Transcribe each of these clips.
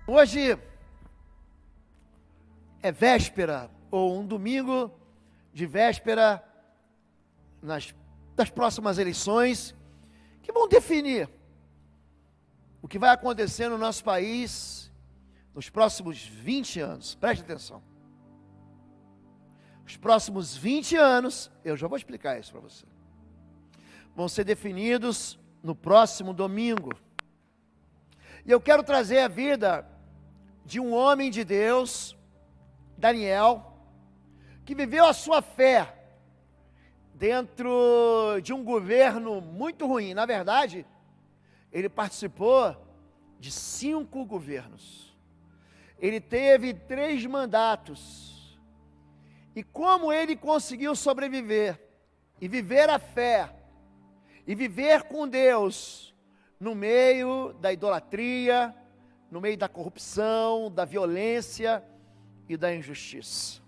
Hoje é véspera, ou um domingo de véspera das próximas eleições, que vão definir o que vai acontecer no nosso país nos próximos 20 anos. Preste atenção. Os próximos 20 anos, eu já vou explicar isso para você, vão ser definidos no próximo domingo. E eu quero trazer a vida de um homem de Deus, Daniel, que viveu a sua fé dentro de um governo muito ruim. Na verdade, ele participou de 5 governos. Ele teve 3 mandatos. E como ele conseguiu sobreviver e viver a fé e viver com Deus no meio da idolatria, no meio da corrupção, da violência e da injustiça.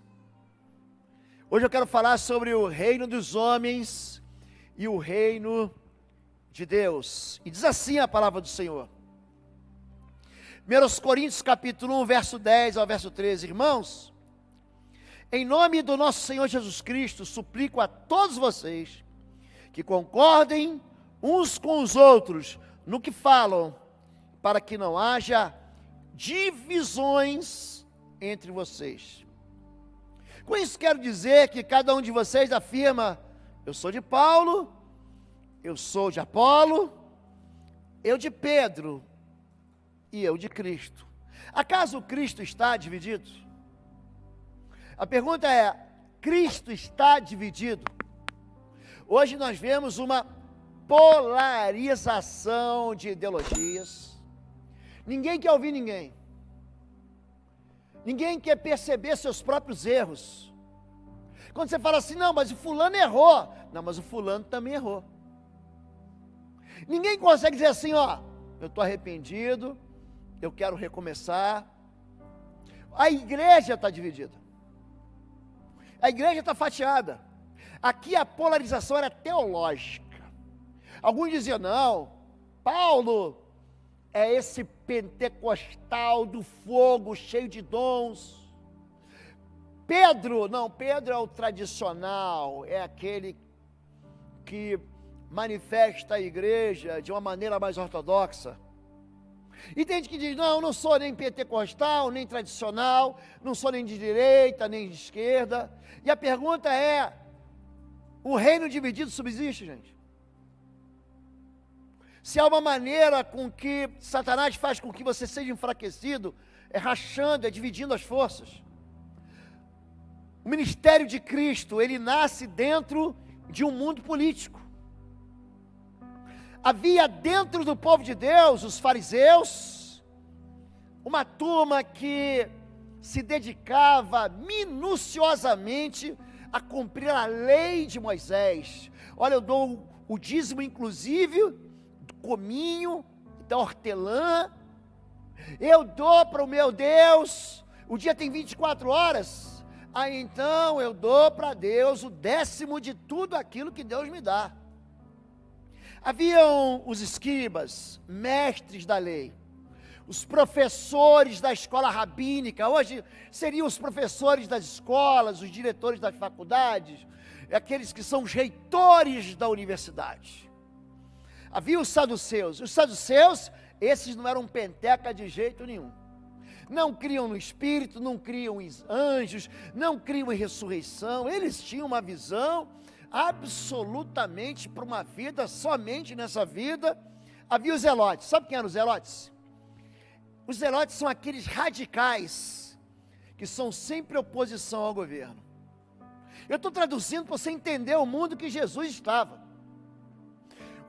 Hoje eu quero falar sobre o reino dos homens e o reino de Deus. E diz assim a palavra do Senhor. 1 Coríntios capítulo 1, verso 10 ao verso 13. Irmãos, em nome do nosso Senhor Jesus Cristo, suplico a todos vocês que concordem uns com os outros no que falam, para que não haja divisões entre vocês. Com isso quero dizer que cada um de vocês afirma: eu sou de Paulo, eu sou de Apolo, eu de Pedro e eu de Cristo. Acaso Cristo está dividido? A pergunta é: Cristo está dividido? Hoje nós vemos uma polarização de ideologias. Ninguém quer ouvir ninguém. Ninguém quer perceber seus próprios erros. Quando você fala assim: não, mas o fulano errou. Não, mas o fulano também errou. Ninguém consegue dizer assim: ó, eu estou arrependido, eu quero recomeçar. A igreja está dividida. A igreja está fatiada. Aqui a polarização era teológica. Alguns diziam: não, Paulo é esse pentecostal do fogo, cheio de dons. Pedro é o tradicional, é aquele que manifesta a igreja de uma maneira mais ortodoxa. E tem gente que diz: não, não sou nem pentecostal, nem tradicional, não sou nem de direita, nem de esquerda. E a pergunta é: o reino dividido subsiste, gente? Se há uma maneira com que Satanás faz com que você seja enfraquecido, é rachando, é dividindo as forças. O ministério de Cristo, ele nasce dentro de um mundo político. Havia dentro do povo de Deus, os fariseus, uma turma que se dedicava minuciosamente a cumprir a lei de Moisés. Olha, eu dou o dízimo inclusive do cominho, da hortelã, eu dou para o meu Deus, o dia tem 24 horas, aí então eu dou para Deus o 10º de tudo aquilo que Deus me dá. Haviam os escribas, mestres da lei, os professores da escola rabínica, hoje seriam os professores das escolas, os diretores das faculdades, aqueles que são os reitores da universidade. Havia os saduceus, esses não eram penteca de jeito nenhum, não criam no espírito, não criam em anjos, não criam em ressurreição, eles tinham uma visão absolutamente para uma vida, somente nessa vida. Havia os zelotes, sabe quem eram os zelotes? Os zelotes são aqueles radicais, que são sempre oposição ao governo. Eu estou traduzindo para você entender o mundo que Jesus estava.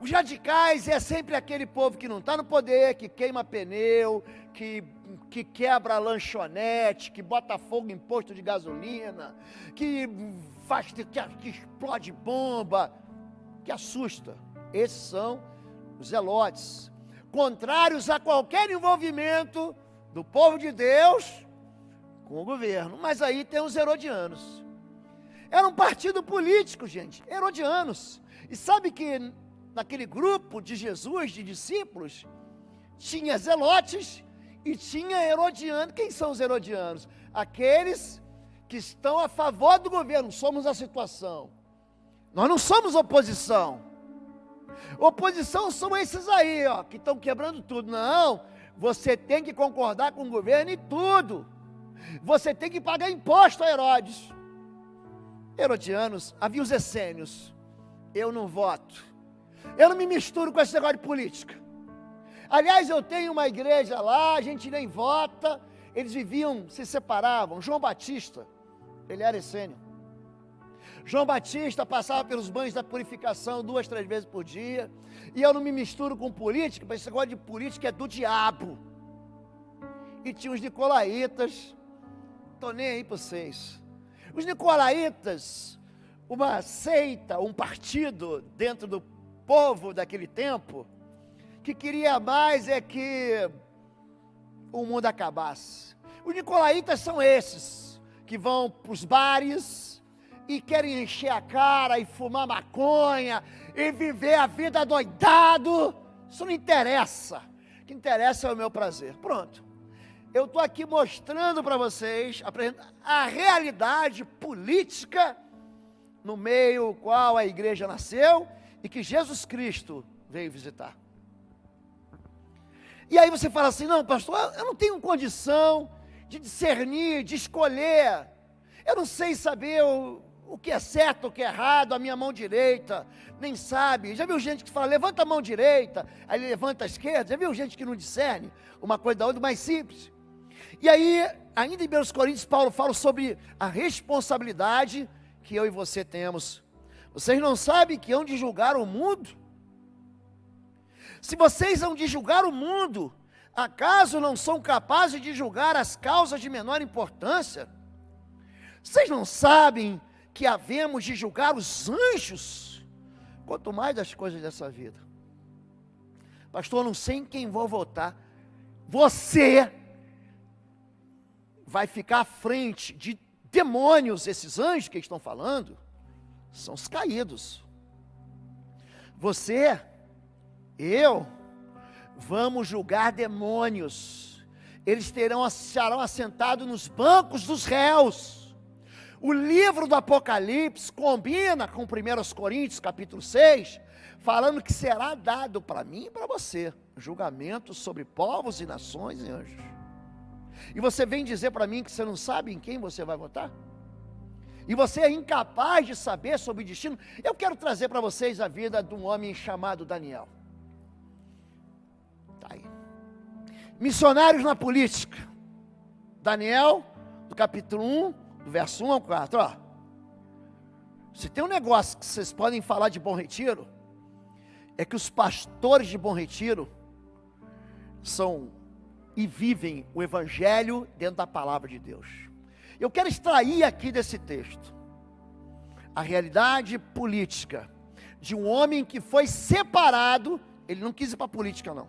Os radicais é sempre aquele povo que não está no poder, que queima pneu, que quebra lanchonete, que bota fogo em posto de gasolina, que explode bomba, que assusta. Esses são os zelotes, contrários a qualquer envolvimento do povo de Deus com o governo. Mas aí tem os herodianos. Era um partido político, gente, herodianos. E sabe que naquele grupo de Jesus, de discípulos, tinha zelotes E tinha herodiano. Quem são os herodianos? Aqueles que estão a favor do governo. Somos a situação. Nós não somos oposição. Oposição são esses aí, ó, que estão quebrando tudo. Não, você tem que concordar com o governo em tudo. Você tem que pagar imposto a Herodes. Herodianos, havia os essênios. Eu não voto. Eu não me misturo com esse negócio de política. Aliás, eu tenho uma igreja lá, a gente nem vota. Eles viviam, se separavam. João Batista, ele era essênio. João Batista passava pelos banhos da purificação 2, 3 vezes por dia. E eu não me misturo com política, porque esse negócio de política é do diabo. E tinha os nicolaítas. Estou nem aí para vocês. Os nicolaítas, uma seita, um partido dentro do povo daquele tempo, que queria mais é que o mundo acabasse. Os nicolaítas são esses, que vão para os bares e querem encher a cara e fumar maconha e viver a vida doidado. Isso não interessa. O que interessa é o meu prazer. Pronto. Eu estou aqui mostrando para vocês a realidade política no meio qual a igreja nasceu e que Jesus Cristo veio visitar. E aí você fala assim, não, pastor, eu não tenho condição de discernir, de escolher. Eu não sei saber o que é certo, o que é errado, a minha mão direita nem sabe. Já viu gente que fala, levanta a mão direita, aí levanta a esquerda? Já viu gente que não discerne uma coisa da outra, mais simples? E aí, ainda em 1 Coríntios, Paulo fala sobre a responsabilidade que eu e você temos. Vocês não sabem que hão de julgar o mundo? Se vocês hão de julgar o mundo, acaso não são capazes de julgar as causas de menor importância? Vocês não sabem que havemos de julgar os anjos? Quanto mais as coisas dessa vida. Pastor, não sei em quem vou votar. Você vai ficar à frente de demônios. Esses anjos que estão falando são os caídos. Você, eu, vamos julgar demônios. Eles estarão assentados nos bancos dos réus. O livro do Apocalipse combina com 1 Coríntios capítulo 6, falando que será dado para mim e para você julgamento sobre povos e nações e anjos. E você vem dizer para mim que você não sabe em quem você vai votar? E você é incapaz de saber sobre o destino? Eu quero trazer para vocês a vida de um homem chamado Daniel. Tá aí. Missionários na política. Daniel, do capítulo 1, do verso 1 ao 4, ó. Se tem um negócio que vocês podem falar de Bom Retiro, é que os pastores de Bom Retiro são e vivem o evangelho dentro da palavra de Deus. Eu quero extrair aqui desse texto a realidade política de um homem que foi separado. Ele não quis ir para a política não,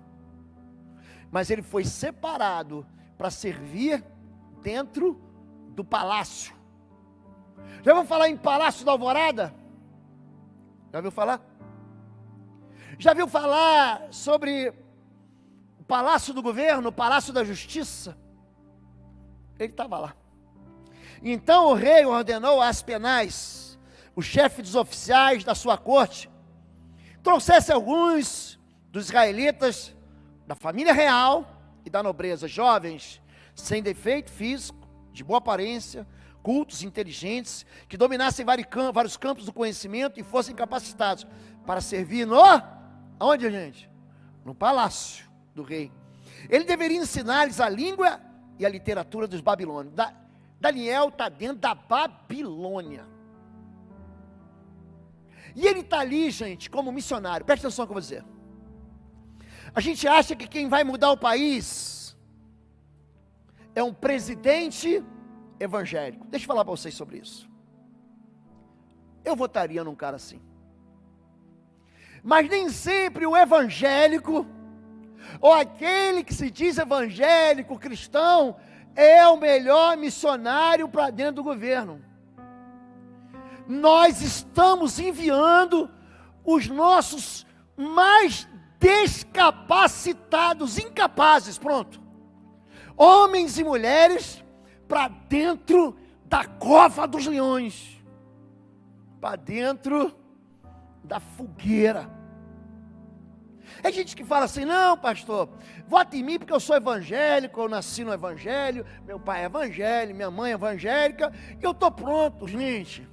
mas ele foi separado para servir dentro do palácio. Já ouviu falar em Palácio da Alvorada? Já ouviu falar? Já viu falar sobre o Palácio do Governo, o Palácio da Justiça? Ele estava lá. Então o rei ordenou a Aspenaz, o chefe dos oficiais da sua corte, trouxesse alguns dos israelitas da família real e da nobreza, jovens, sem defeito físico, de boa aparência, cultos, inteligentes, que dominassem vários campos do conhecimento e fossem capacitados para servir aonde, gente? No palácio do rei. Ele deveria ensinar-lhes a língua e a literatura dos babilônios. Daniel está dentro da Babilônia. E ele está ali, gente, como missionário. Presta atenção no que eu vou dizer. A gente acha que quem vai mudar o país é um presidente evangélico. Deixa eu falar para vocês sobre isso. Eu votaria num cara assim. Mas nem sempre o evangélico, ou aquele que se diz evangélico, cristão, é o melhor missionário para dentro do governo. Nós estamos enviando os nossos mais descapacitados, incapazes, pronto, homens e mulheres para dentro da cova dos leões, para dentro da fogueira. É gente que fala assim: não, pastor, vota em mim porque eu sou evangélico, eu nasci no evangelho, meu pai é evangélico, minha mãe é evangélica, e eu estou pronto. Gente,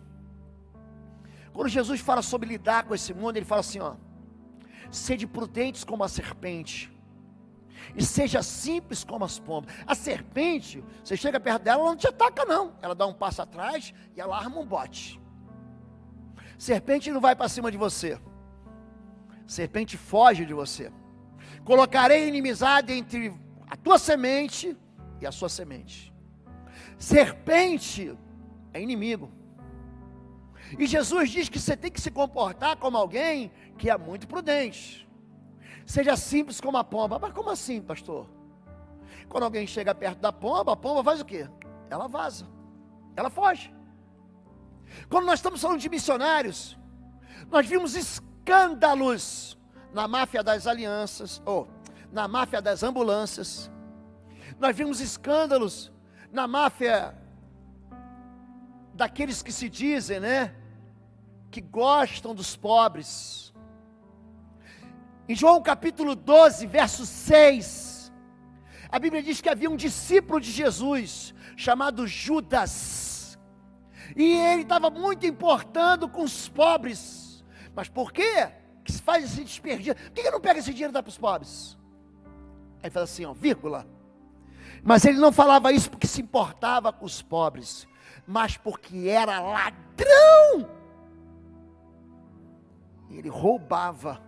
quando Jesus fala sobre lidar com esse mundo, ele fala assim, ó: sede prudentes como a serpente, e seja simples como as pombas. A serpente, você chega perto dela, ela não te ataca não, ela dá um passo atrás e ela arma um bote. Serpente não vai para cima de você, serpente foge de você. Colocarei inimizade entre a tua semente e a sua semente. Serpente é inimigo. E Jesus diz que você tem que se comportar como alguém que é muito prudente. Seja simples como a pomba. Mas como assim, pastor? Quando alguém chega perto da pomba, a pomba faz o quê? Ela vaza, ela foge. Quando nós estamos falando de missionários, nós vimos escândalos na máfia das alianças, ou na máfia das ambulâncias. Nós vimos escândalos na máfia daqueles que se dizem, né, que gostam dos pobres. Em João capítulo 12, verso 6, a Bíblia diz que havia um discípulo de Jesus, chamado Judas, e ele estava muito importando com os pobres. Mas por quê que se faz esse desperdício? Por que não pega esse dinheiro e dá para os pobres? Aí fala assim, ó, vírgula. Mas ele não falava isso porque se importava com os pobres, mas porque era ladrão. Ele roubava.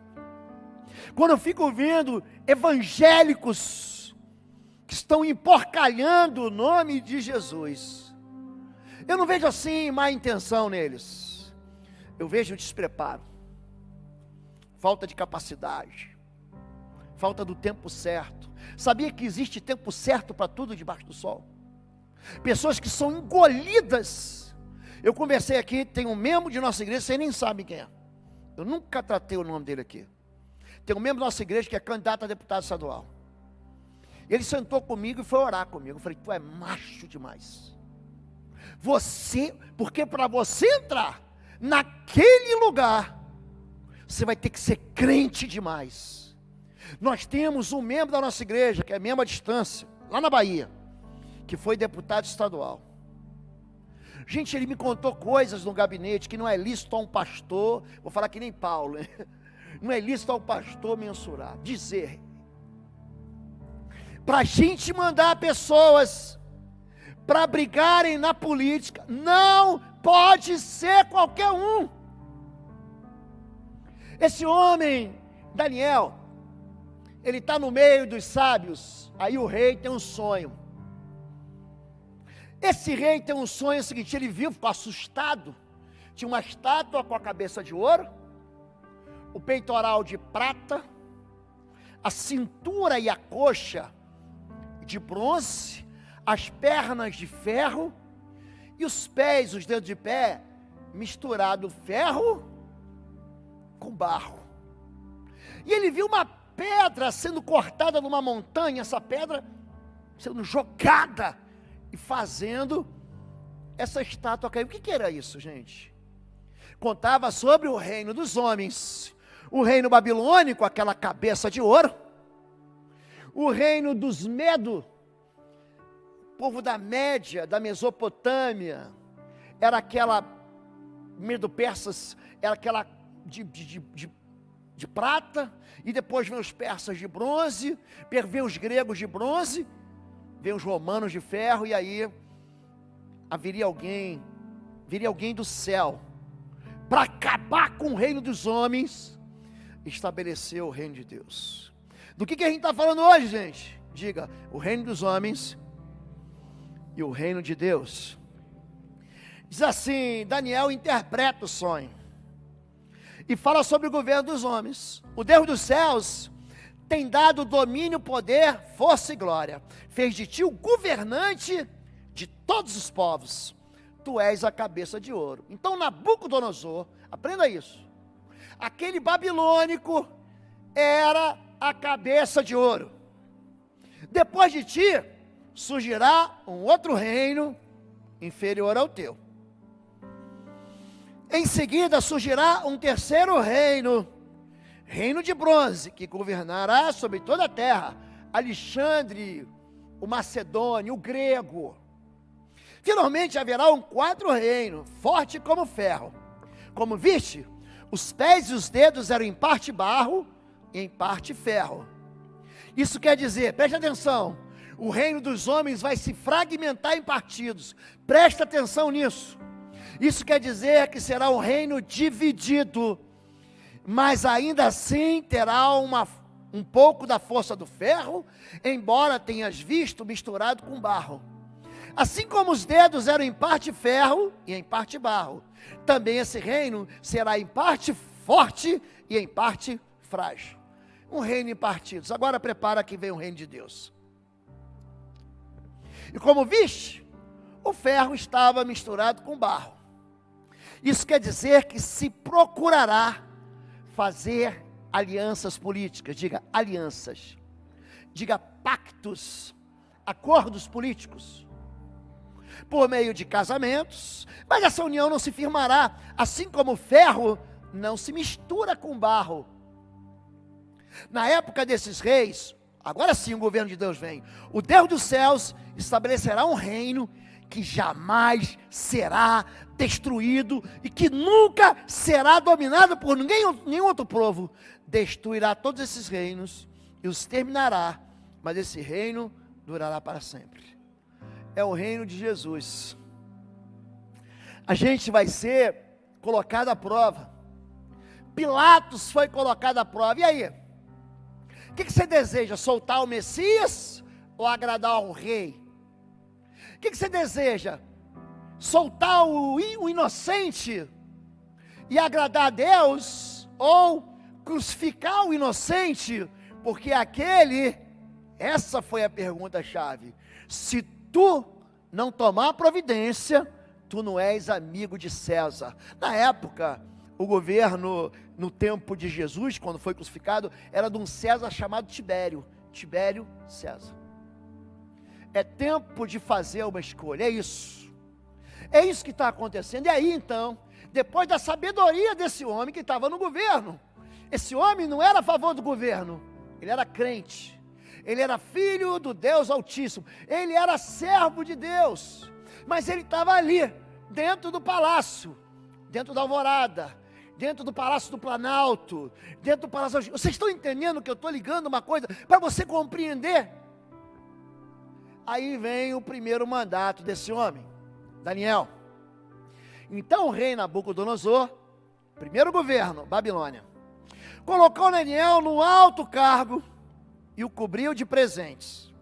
Quando eu fico vendo evangélicos que estão emporcalhando o nome de Jesus, eu não vejo assim má intenção neles. Eu vejo despreparo, falta de capacidade, falta do tempo certo. Sabia que existe tempo certo para tudo debaixo do sol? Pessoas que são engolidas. Eu conversei aqui, tem um membro de nossa igreja, vocês nem sabem quem é. Eu nunca tratei o nome dele aqui. Tem um membro da nossa igreja que é candidato a deputado estadual. Ele sentou comigo e foi orar comigo. Eu falei, tu é macho demais. Porque para você entrar naquele lugar, você vai ter que ser crente demais. Nós temos um membro da nossa igreja, que é membro à distância, lá na Bahia, que foi deputado estadual. Gente, ele me contou coisas no gabinete que não é lícito a um pastor, vou falar que nem Paulo, né? Não é lícito ao pastor mensurar, dizer. Para a gente mandar pessoas para brigarem na política, não pode ser qualquer um. Esse homem, Daniel, ele está no meio dos sábios, aí o rei tem um sonho. Esse rei tem um sonho, é o seguinte, ele viu, ficou assustado, tinha uma estátua com a cabeça de ouro, o peitoral de prata, a cintura e a coxa de bronze, as pernas de ferro, e os pés, os dedos de pé, misturado ferro com barro. E ele viu uma pedra sendo cortada numa montanha, essa pedra sendo jogada e fazendo essa estátua cair. O que era isso, gente? Contava sobre o reino dos homens, o reino babilônico, aquela cabeça de ouro, o reino dos Medo, povo da Média, da Mesopotâmia, era aquela, Medo-Persas, era aquela de prata, e depois vem os persas de bronze, vem os gregos de bronze, vem os romanos de ferro, e aí viria alguém do céu, para acabar com o reino dos homens, estabelecer o reino de Deus. Do que a gente está falando hoje, gente? Diga, o reino dos homens e o reino de Deus. Diz assim, Daniel interpreta o sonho e fala sobre o governo dos homens. O Deus dos céus tem dado domínio, poder, força e glória. Fez de ti o governante de todos os povos. Tu és a cabeça de ouro. Então Nabucodonosor, aprenda isso, aquele babilônico era a cabeça de ouro. Depois de ti surgirá um outro reino inferior ao teu. Em seguida surgirá um terceiro reino, reino de bronze, que governará sobre toda a terra. Alexandre, o macedônio, o grego. Finalmente haverá um quarto reino, forte como ferro. Como viste, os pés e os dedos eram em parte barro e em parte ferro. Isso quer dizer, preste atenção, o reino dos homens vai se fragmentar em partidos. Presta atenção nisso. Isso quer dizer que será um reino dividido, mas ainda assim terá um pouco da força do ferro, embora tenhas visto misturado com barro. Assim como os dedos eram em parte ferro e em parte barro, também esse reino será em parte forte e em parte frágil. Um reino em partidos. Agora prepara que vem o reino de Deus. E como viste, o ferro estava misturado com barro. Isso quer dizer que se procurará fazer alianças políticas. Diga alianças. Diga pactos, acordos políticos, por meio de casamentos, mas essa união não se firmará, assim como o ferro não se mistura com barro. Na época desses reis, agora sim o governo de Deus vem, o Deus dos céus estabelecerá um reino que jamais será destruído e que nunca será dominado por nenhum outro povo. Destruirá todos esses reinos e os terminará, mas esse reino durará para sempre. É o reino de Jesus. A gente vai ser colocado à prova. Pilatos foi colocado à prova. E aí? O que você deseja? Soltar o Messias ou agradar o rei? O que você deseja? Soltar o inocente e agradar a Deus? Ou crucificar o inocente? Porque essa foi a pergunta-chave. Se tu não tomar providência, tu não és amigo de César. Na época, o governo, no tempo de Jesus, quando foi crucificado, era de um César chamado Tibério. Tibério César. É tempo de fazer uma escolha, é isso. É isso que está acontecendo. E aí então, depois da sabedoria desse homem que estava no governo, esse homem não era a favor do governo, ele era crente. Ele era filho do Deus Altíssimo, ele era servo de Deus, mas ele estava ali, dentro do palácio, dentro da alvorada, dentro do palácio do Planalto, dentro do palácio. Vocês estão entendendo que eu estou ligando uma coisa para você compreender? Aí vem o primeiro mandato desse homem, Daniel. Então o rei Nabucodonosor, primeiro governo, Babilônia, colocou Daniel no alto cargo e o cobriu de presentes.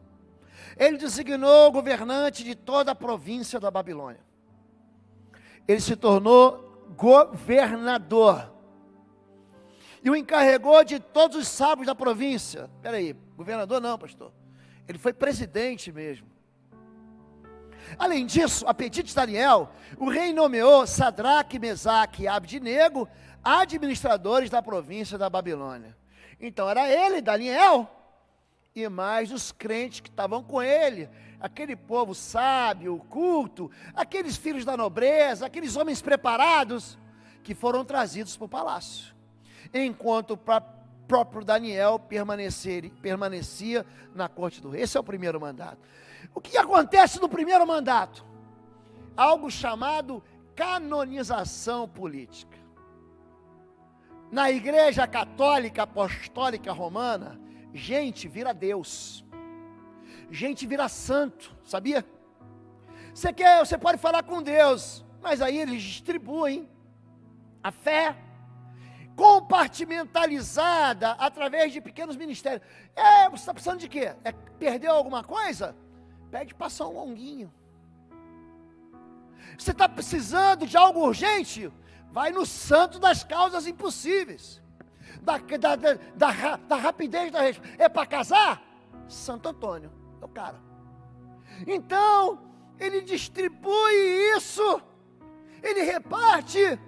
Ele designou governante de toda a província da Babilônia. Ele se tornou governador e o encarregou de todos os sábios da província. Espera aí, governador não, pastor. Ele foi presidente mesmo. Além disso, a pedido de Daniel, o rei nomeou Sadraque, Mesaque e Abdenego administradores da província da Babilônia. Então era ele, Daniel, e mais os crentes que estavam com ele, aquele povo sábio, culto, aqueles filhos da nobreza, aqueles homens preparados, que foram trazidos para o palácio, enquanto o próprio Daniel permanecia na corte do rei. Esse é o primeiro mandato. O que acontece no primeiro mandato? Algo chamado canonização política. Na igreja católica apostólica romana, gente vira Deus, gente vira santo, sabia? Você pode falar com Deus, mas aí eles distribuem a fé compartimentalizada através de pequenos ministérios. Você está precisando de quê? Perdeu alguma coisa? Pede para passar um longuinho. Você está precisando de algo urgente? Vai no santo das causas impossíveis. Da rapidez da resposta. É para casar? Santo Antônio, é o cara. Então, ele distribui isso, ele reparte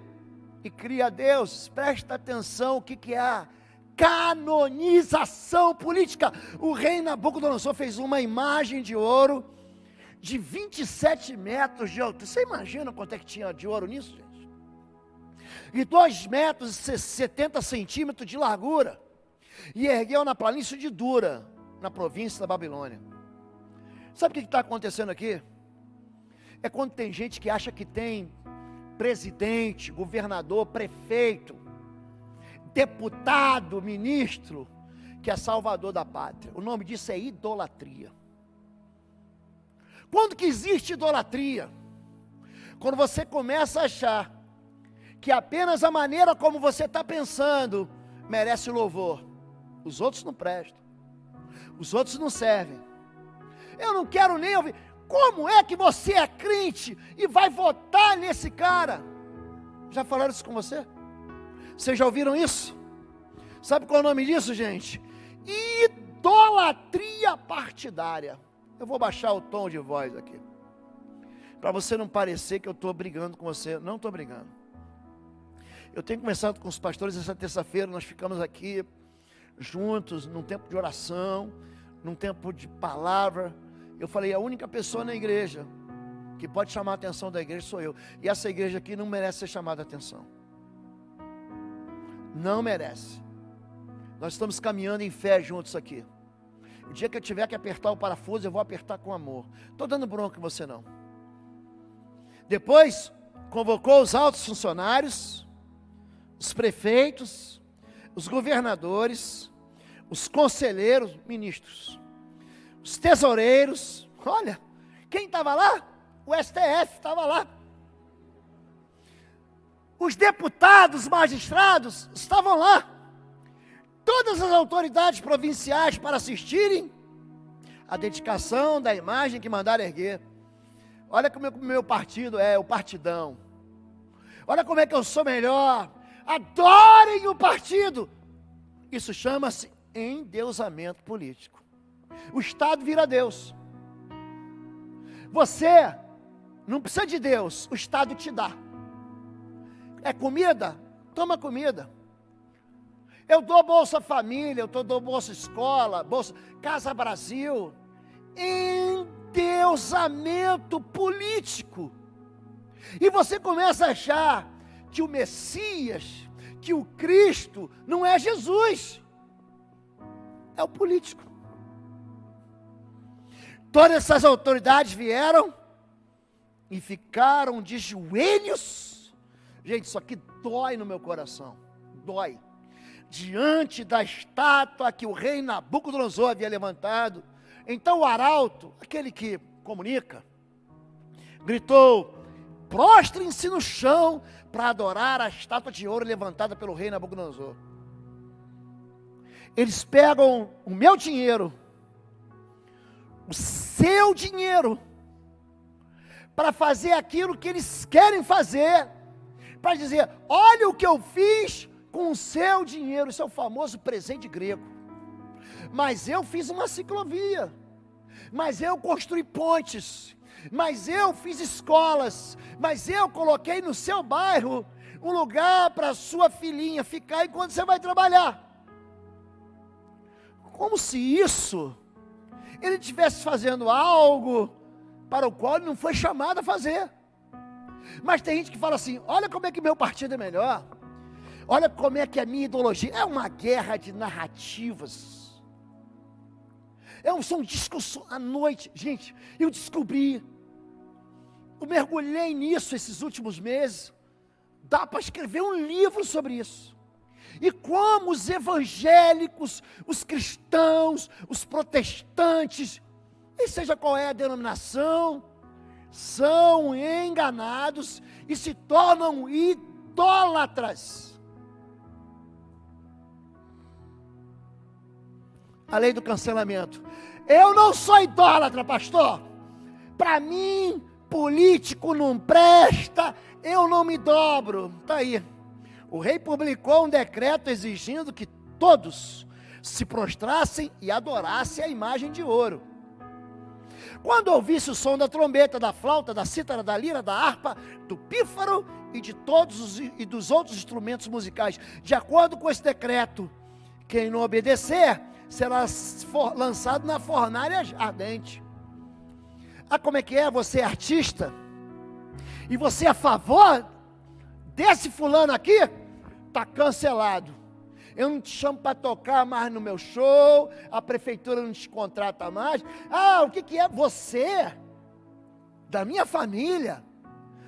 e cria Deus. Presta atenção o que é a canonização política. O rei Nabucodonosor fez uma imagem de ouro de 27 metros de altura. Você imagina quanto é que tinha de ouro nisso, gente? E 2 metros e 70 centímetros de largura. E ergueu na planície de Dura, na província da Babilônia. Sabe o que está acontecendo aqui? É quando tem gente que acha que tem presidente, governador, prefeito, deputado, ministro, que é salvador da pátria. O nome disso é idolatria. Quando que existe idolatria? Quando você começa a achar que apenas a maneira como você está pensando merece louvor. Os outros não prestam. Os outros não servem. Eu não quero nem ouvir. Como é que você é crente e vai votar nesse cara? Já falaram isso com você? Vocês já ouviram isso? Sabe qual é o nome disso, gente? Idolatria partidária. Eu vou baixar o tom de voz aqui, para você não parecer que eu estou brigando com você. Não estou brigando. Eu tenho conversado com os pastores essa terça-feira, nós ficamos aqui juntos, num tempo de oração, num tempo de palavra. Eu falei, a única pessoa na igreja que pode chamar a atenção da igreja sou eu. E essa igreja aqui não merece ser chamada a atenção. Não merece. Nós estamos caminhando em fé juntos aqui. O dia que eu tiver que apertar o parafuso, eu vou apertar com amor. Estou dando bronca em você não. Depois, convocou os altos funcionários, os prefeitos, os governadores, os conselheiros, ministros, os tesoureiros. Olha, quem estava lá? O STF estava lá. Os deputados, magistrados estavam lá. Todas as autoridades provinciais para assistirem a dedicação da imagem que mandaram erguer. Olha como o meu partido é, o partidão. Olha como é que eu sou melhor. Adorem o partido. Isso chama-se endeusamento político. O Estado vira Deus. Você não precisa de Deus, o Estado te dá. É comida? Toma comida. Eu dou Bolsa Família, eu dou Bolsa Escola, Bolsa Casa Brasil. Endeusamento político. E você começa a achar que o Messias, que o Cristo, não é Jesus. É o político. Todas essas autoridades vieram e ficaram de joelhos. Gente, isso aqui dói no meu coração. Dói. Diante da estátua que o rei Nabucodonosor havia levantado. Então o arauto, aquele que comunica, gritou, prostrem-se no chão para adorar a estátua de ouro levantada pelo rei Nabucodonosor. Eles pegam o meu dinheiro, o seu dinheiro, para fazer aquilo que eles querem fazer, para dizer, olha o que eu fiz com o seu dinheiro. Isso é o famoso presente grego. Mas eu fiz uma ciclovia, mas eu construí pontes, mas eu fiz escolas, mas eu coloquei no seu bairro um lugar para a sua filhinha ficar enquanto você vai trabalhar. Como se isso, ele estivesse fazendo algo para o qual ele não foi chamado a fazer. Mas tem gente que fala assim, olha como é que meu partido é melhor, olha como é que a minha ideologia, é uma guerra de narrativas. São discussões à noite. Gente, eu mergulhei nisso esses últimos meses. Dá para escrever um livro sobre isso. E como os evangélicos, os cristãos, os protestantes, e seja qual é a denominação, são enganados e se tornam idólatras. A lei do cancelamento. Eu não sou idólatra, pastor. Para mim, político não presta, eu não me dobro. Está aí. O rei publicou um decreto exigindo que todos se prostrassem e adorassem a imagem de ouro. Quando ouvisse o som da trombeta, da flauta, da cítara, da lira, da harpa, do pífaro e de todos e dos outros instrumentos musicais, de acordo com esse decreto, quem não obedecer será lançado na fornalha ardente. como é que é? Você é artista? E você é a favor desse fulano aqui? Está cancelado. Eu não te chamo para tocar mais no meu show, a prefeitura não te contrata mais. O que é? Você, da minha família,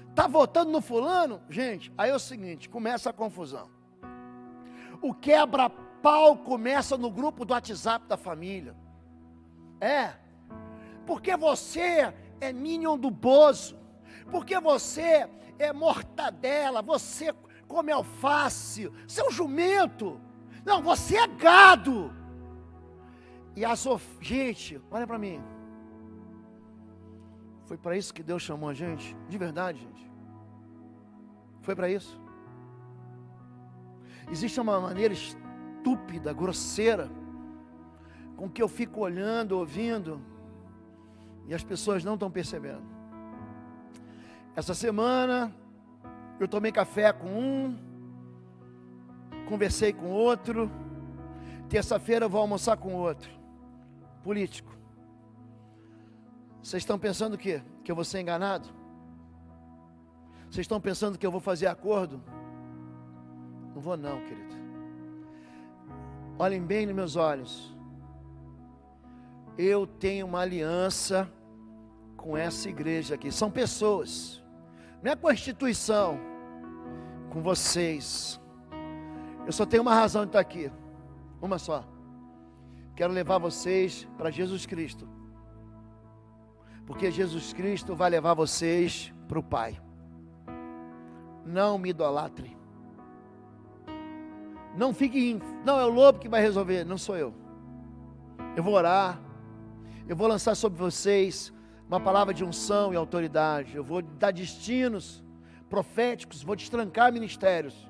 está votando no fulano? Gente, aí é o seguinte, começa a confusão. O quebra-pau começa no grupo do WhatsApp da família. Porque você é minion do Bozo, porque você é mortadela, você come alface, você é um jumento. Não, você é gado. E gente, olha para mim. Foi para isso que Deus chamou a gente? De verdade, gente. Foi para isso. Existe uma maneira estúpida, grosseira, com que eu fico olhando, ouvindo, e as pessoas não estão percebendo. Essa semana, eu tomei café com um, conversei com outro, terça-feira eu vou almoçar com outro, político. Vocês estão pensando o quê? Que eu vou ser enganado? Vocês estão pensando que eu vou fazer acordo? Não vou não, querido. Olhem bem nos meus olhos. Eu tenho uma aliança com essa igreja aqui. São pessoas, não é constituição, com vocês. Eu só tenho uma razão de estar aqui, uma só. Quero levar vocês para Jesus Cristo, porque Jesus Cristo vai levar vocês para o Pai. Não me idolatre. Não fique, não é o lobo que vai resolver, não sou eu. Eu vou orar, eu vou lançar sobre vocês uma palavra de unção e autoridade, eu vou dar destinos proféticos, vou destrancar ministérios.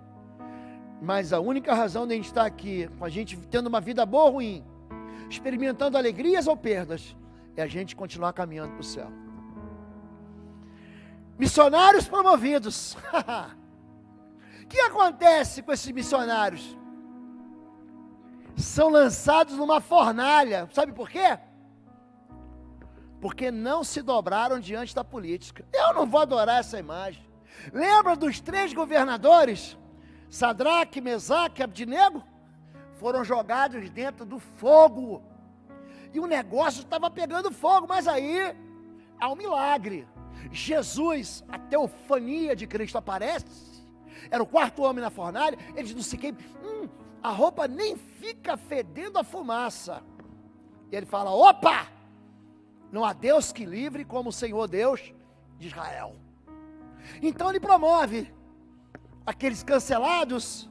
Mas a única razão de a gente estar aqui, com a gente tendo uma vida boa ou ruim, experimentando alegrias ou perdas, é a gente continuar caminhando para o céu. Missionários promovidos. O que acontece com esses missionários? São lançados numa fornalha. Sabe por quê? Porque não se dobraram diante da política. Eu não vou adorar essa imagem. Lembra dos 3 governadores? Sadraque, Mesaque e Abdinego? Foram jogados dentro do fogo. E o negócio estava pegando fogo. Mas aí, há um milagre. Jesus, a teofania de Cristo aparece. Era o 4º homem na fornalha. Eles não se queimam. A roupa nem fica fedendo a fumaça. E ele fala: opa! Não há Deus que livre como o Senhor Deus de Israel. Então ele promove aqueles cancelados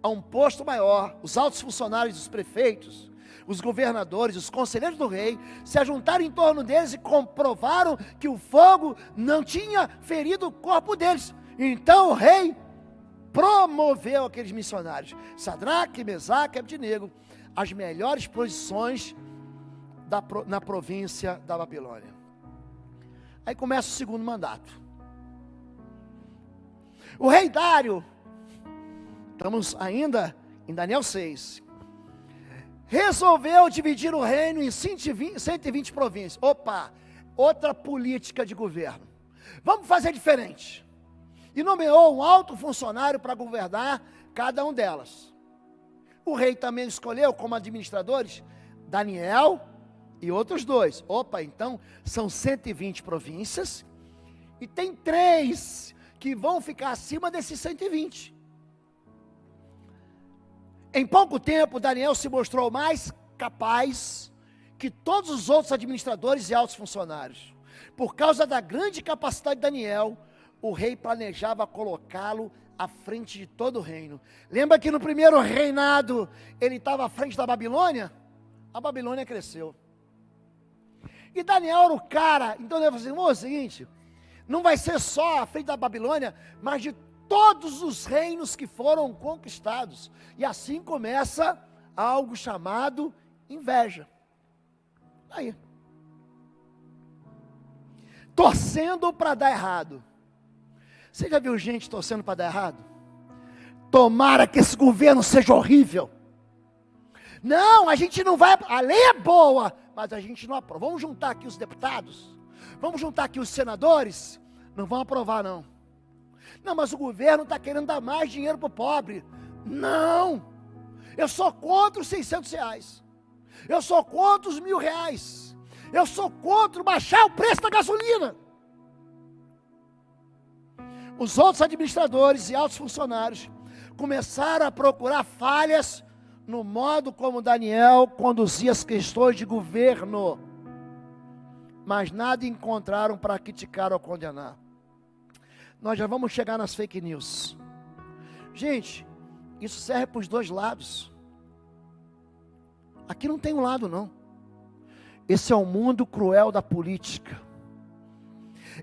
a um posto maior. Os altos funcionários dos prefeitos, os governadores, os conselheiros do rei, se ajuntaram em torno deles e comprovaram que o fogo não tinha ferido o corpo deles. Então o rei promoveu aqueles missionários, Sadraque, Mesaque e Abdinego, as melhores posições na província da Babilônia. Aí começa o 2º mandato. O rei Dário, estamos ainda em Daniel 6, resolveu dividir o reino em 120 províncias. Opa, outra política de governo. Vamos fazer diferente. E nomeou um alto funcionário para governar cada um delas. O rei também escolheu como administradores Daniel e outros 2. Opa, então são 120 províncias e tem 3 que vão ficar acima desses 120. Em pouco tempo, Daniel se mostrou mais capaz que todos os outros administradores e altos funcionários. Por causa da grande capacidade de Daniel, o rei planejava colocá-lo à frente de todo o reino. Lembra que no primeiro reinado, ele estava à frente da Babilônia? A Babilônia cresceu. E Daniel era o cara. Então ele falou assim: é o seguinte, não vai ser só à frente da Babilônia, mas de todos os reinos que foram conquistados. E assim começa algo chamado inveja. Aí. Torcendo para dar errado. Você já viu gente torcendo para dar errado? Tomara que esse governo seja horrível. Não, a gente não vai, a lei é boa, mas a gente não aprova. Vamos juntar aqui os deputados, Vamos juntar aqui os senadores? Não vão aprovar, não. Não, mas o governo está querendo dar mais dinheiro para o pobre. Não! Eu sou contra os R$600. Eu sou contra os R$1.000. Eu sou contra baixar o preço da gasolina. Os outros administradores e altos funcionários começaram a procurar falhas no modo como Daniel conduzia as questões de governo, mas nada encontraram para criticar ou condenar. Nós já vamos chegar nas fake news. Gente, isso serve para os dois lados. Aqui não tem um lado, não. Esse é o mundo cruel da política.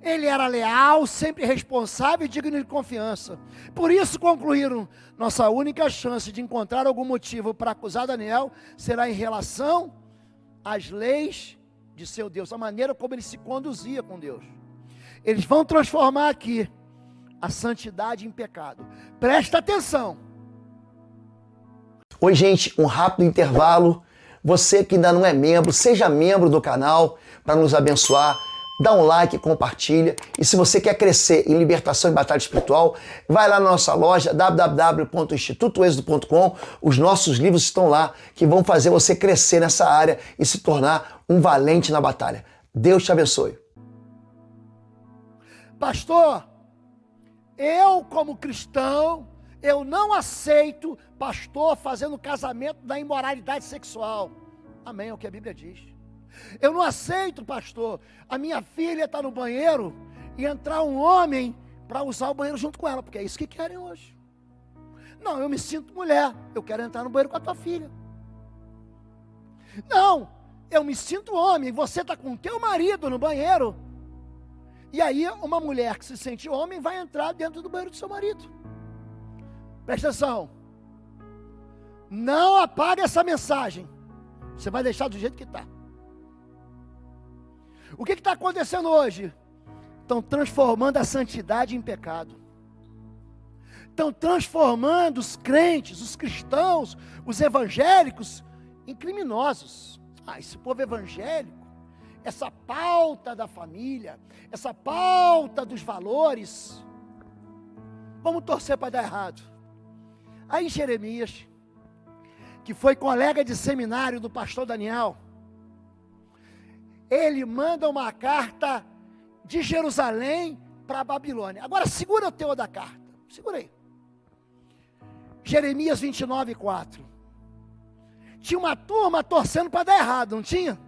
Ele era leal, sempre responsável e digno de confiança. Por isso concluíram, nossa única chance de encontrar algum motivo para acusar Daniel será em relação às leis de seu Deus, a maneira como ele se conduzia com Deus. Eles vão transformar aqui a santidade em pecado. Presta atenção. Oi, gente, um rápido intervalo. Você que ainda não é membro, seja membro do canal para nos abençoar. Dá um like, compartilha. E se você quer crescer em libertação e batalha espiritual, vai lá na nossa loja www.institutoexodo.com. Os nossos livros estão lá que vão fazer você crescer nessa área e se tornar um valente na batalha. Deus te abençoe. Pastor, eu como cristão, eu não aceito pastor fazendo casamento da imoralidade sexual. Amém, é o que a Bíblia diz. Eu não aceito, pastor, a minha filha está no banheiro e entrar um homem para usar o banheiro junto com ela, porque é isso que querem hoje. Não, eu me sinto mulher, eu quero entrar no banheiro com a tua filha. Não, eu me sinto homem, você está com o teu marido no banheiro, e aí uma mulher que se sente homem vai entrar dentro do banheiro do seu marido. Presta atenção, não apague essa mensagem, você vai deixar do jeito que está. O que está acontecendo hoje? Estão transformando a santidade em pecado. Estão transformando os crentes, os cristãos, os evangélicos em criminosos. Esse povo evangélico, essa pauta da família, essa pauta dos valores, vamos torcer para dar errado. Aí Jeremias, que foi colega de seminário do pastor Daniel, ele manda uma carta de Jerusalém para a Babilônia. Agora segura o teor da carta, segura aí. Jeremias 29:4. Tinha uma turma torcendo para dar errado, não tinha?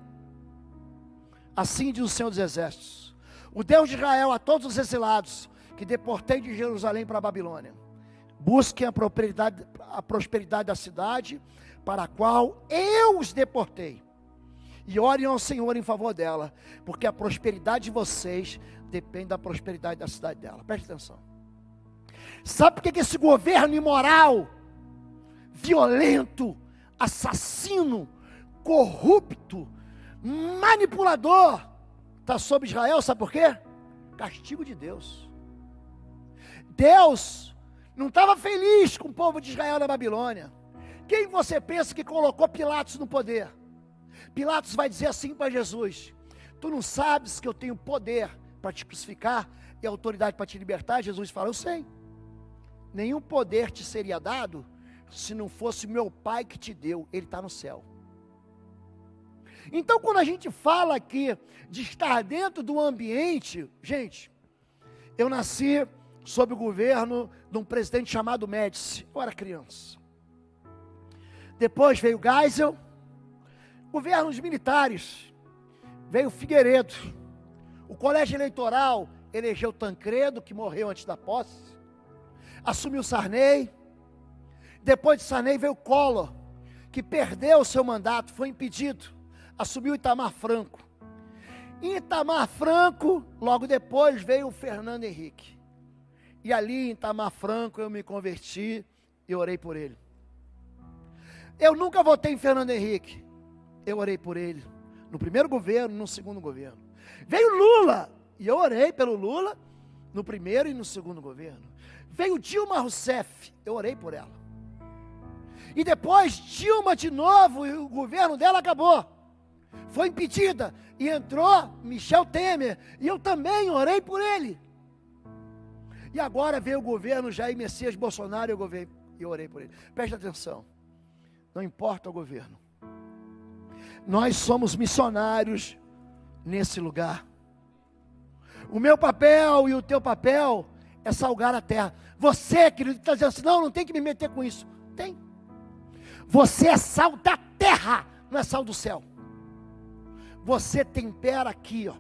Assim diz o Senhor dos Exércitos, o Deus de Israel, a todos os exilados que deportei de Jerusalém para a Babilônia: busquem a prosperidade da cidade para a qual eu os deportei, e orem ao Senhor em favor dela, porque a prosperidade de vocês depende da prosperidade da cidade dela. Preste atenção. Sabe por que esse governo imoral, violento, assassino, corrupto, manipulador está sobre Israel? Sabe por quê? Castigo de Deus. Deus não estava feliz com o povo de Israel na Babilônia. Quem você pensa que colocou Pilatos no poder? Pilatos vai dizer assim para Jesus: tu não sabes que eu tenho poder para te crucificar e autoridade para te libertar? Jesus fala: eu sei. Nenhum poder te seria dado se não fosse meu Pai que te deu, Ele está no céu. Então quando a gente fala aqui de estar dentro do ambiente, gente, eu nasci sob o governo de um presidente chamado Médici, eu era criança. Depois veio Geisel, governos militares, veio Figueiredo, o colégio eleitoral elegeu Tancredo, que morreu antes da posse, assumiu Sarney, depois de Sarney veio Collor, que perdeu o seu mandato, foi impedido, assumiu Itamar Franco. Em Itamar Franco, logo depois veio o Fernando Henrique, e ali em Itamar Franco eu me converti e orei por ele. Eu nunca votei em Fernando Henrique, eu orei por ele, no primeiro governo, no segundo governo. Veio Lula, e eu orei pelo Lula, no primeiro e no segundo governo. Veio Dilma Rousseff, eu orei por ela. E depois Dilma de novo, e o governo dela acabou. Foi impedida. E entrou Michel Temer. E eu também orei por ele. E agora veio o governo Jair Messias Bolsonaro e eu orei por ele. Preste atenção. Não importa o governo. Nós somos missionários nesse lugar. O meu papel e o teu papel é salgar a terra. Você, querido, está dizendo assim, não tem que me meter com isso. Tem. Você é sal da terra, não é sal do céu. Você tempera aqui, ó.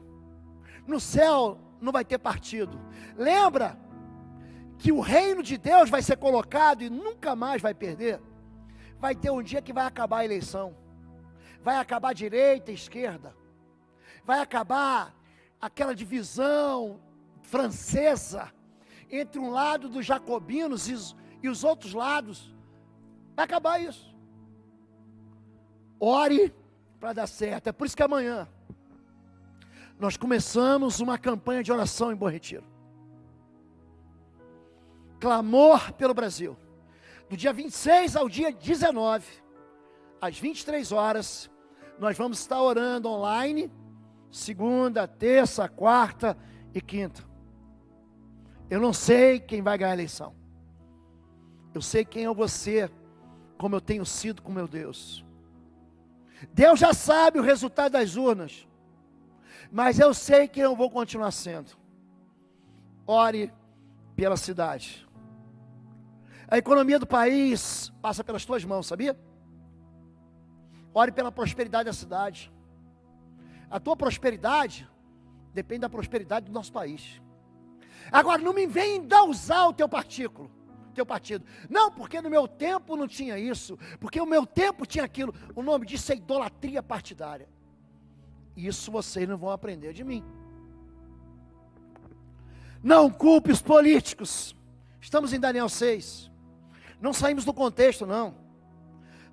No céu não vai ter partido. Lembra que o reino de Deus vai ser colocado e nunca mais vai perder. Vai ter um dia que vai acabar a eleição. Vai acabar a direita e a esquerda. Vai acabar aquela divisão francesa entre um lado dos jacobinos e os outros lados. Vai acabar isso. Ore para dar certo. É por isso que amanhã nós começamos uma campanha de oração em Bom Retiro. Clamor pelo Brasil. Do dia 26 ao dia 19, às 23 horas, nós vamos estar orando online, segunda, terça, quarta e quinta. Eu não sei quem vai ganhar a eleição. Eu sei quem é você, como eu tenho sido com meu Deus. Deus já sabe o resultado das urnas, mas eu sei que eu vou continuar sendo. Ore pela cidade. A economia do país passa pelas tuas mãos, sabia? Ore pela prosperidade da cidade. A tua prosperidade depende da prosperidade do nosso país. Agora, não me vem dar usar o teu partido. Não, porque no meu tempo não tinha isso, porque o meu tempo tinha aquilo. O nome disso é idolatria partidária. Isso vocês não vão aprender de mim. Não culpe os políticos. Estamos em Daniel 6. Não saímos do contexto, não.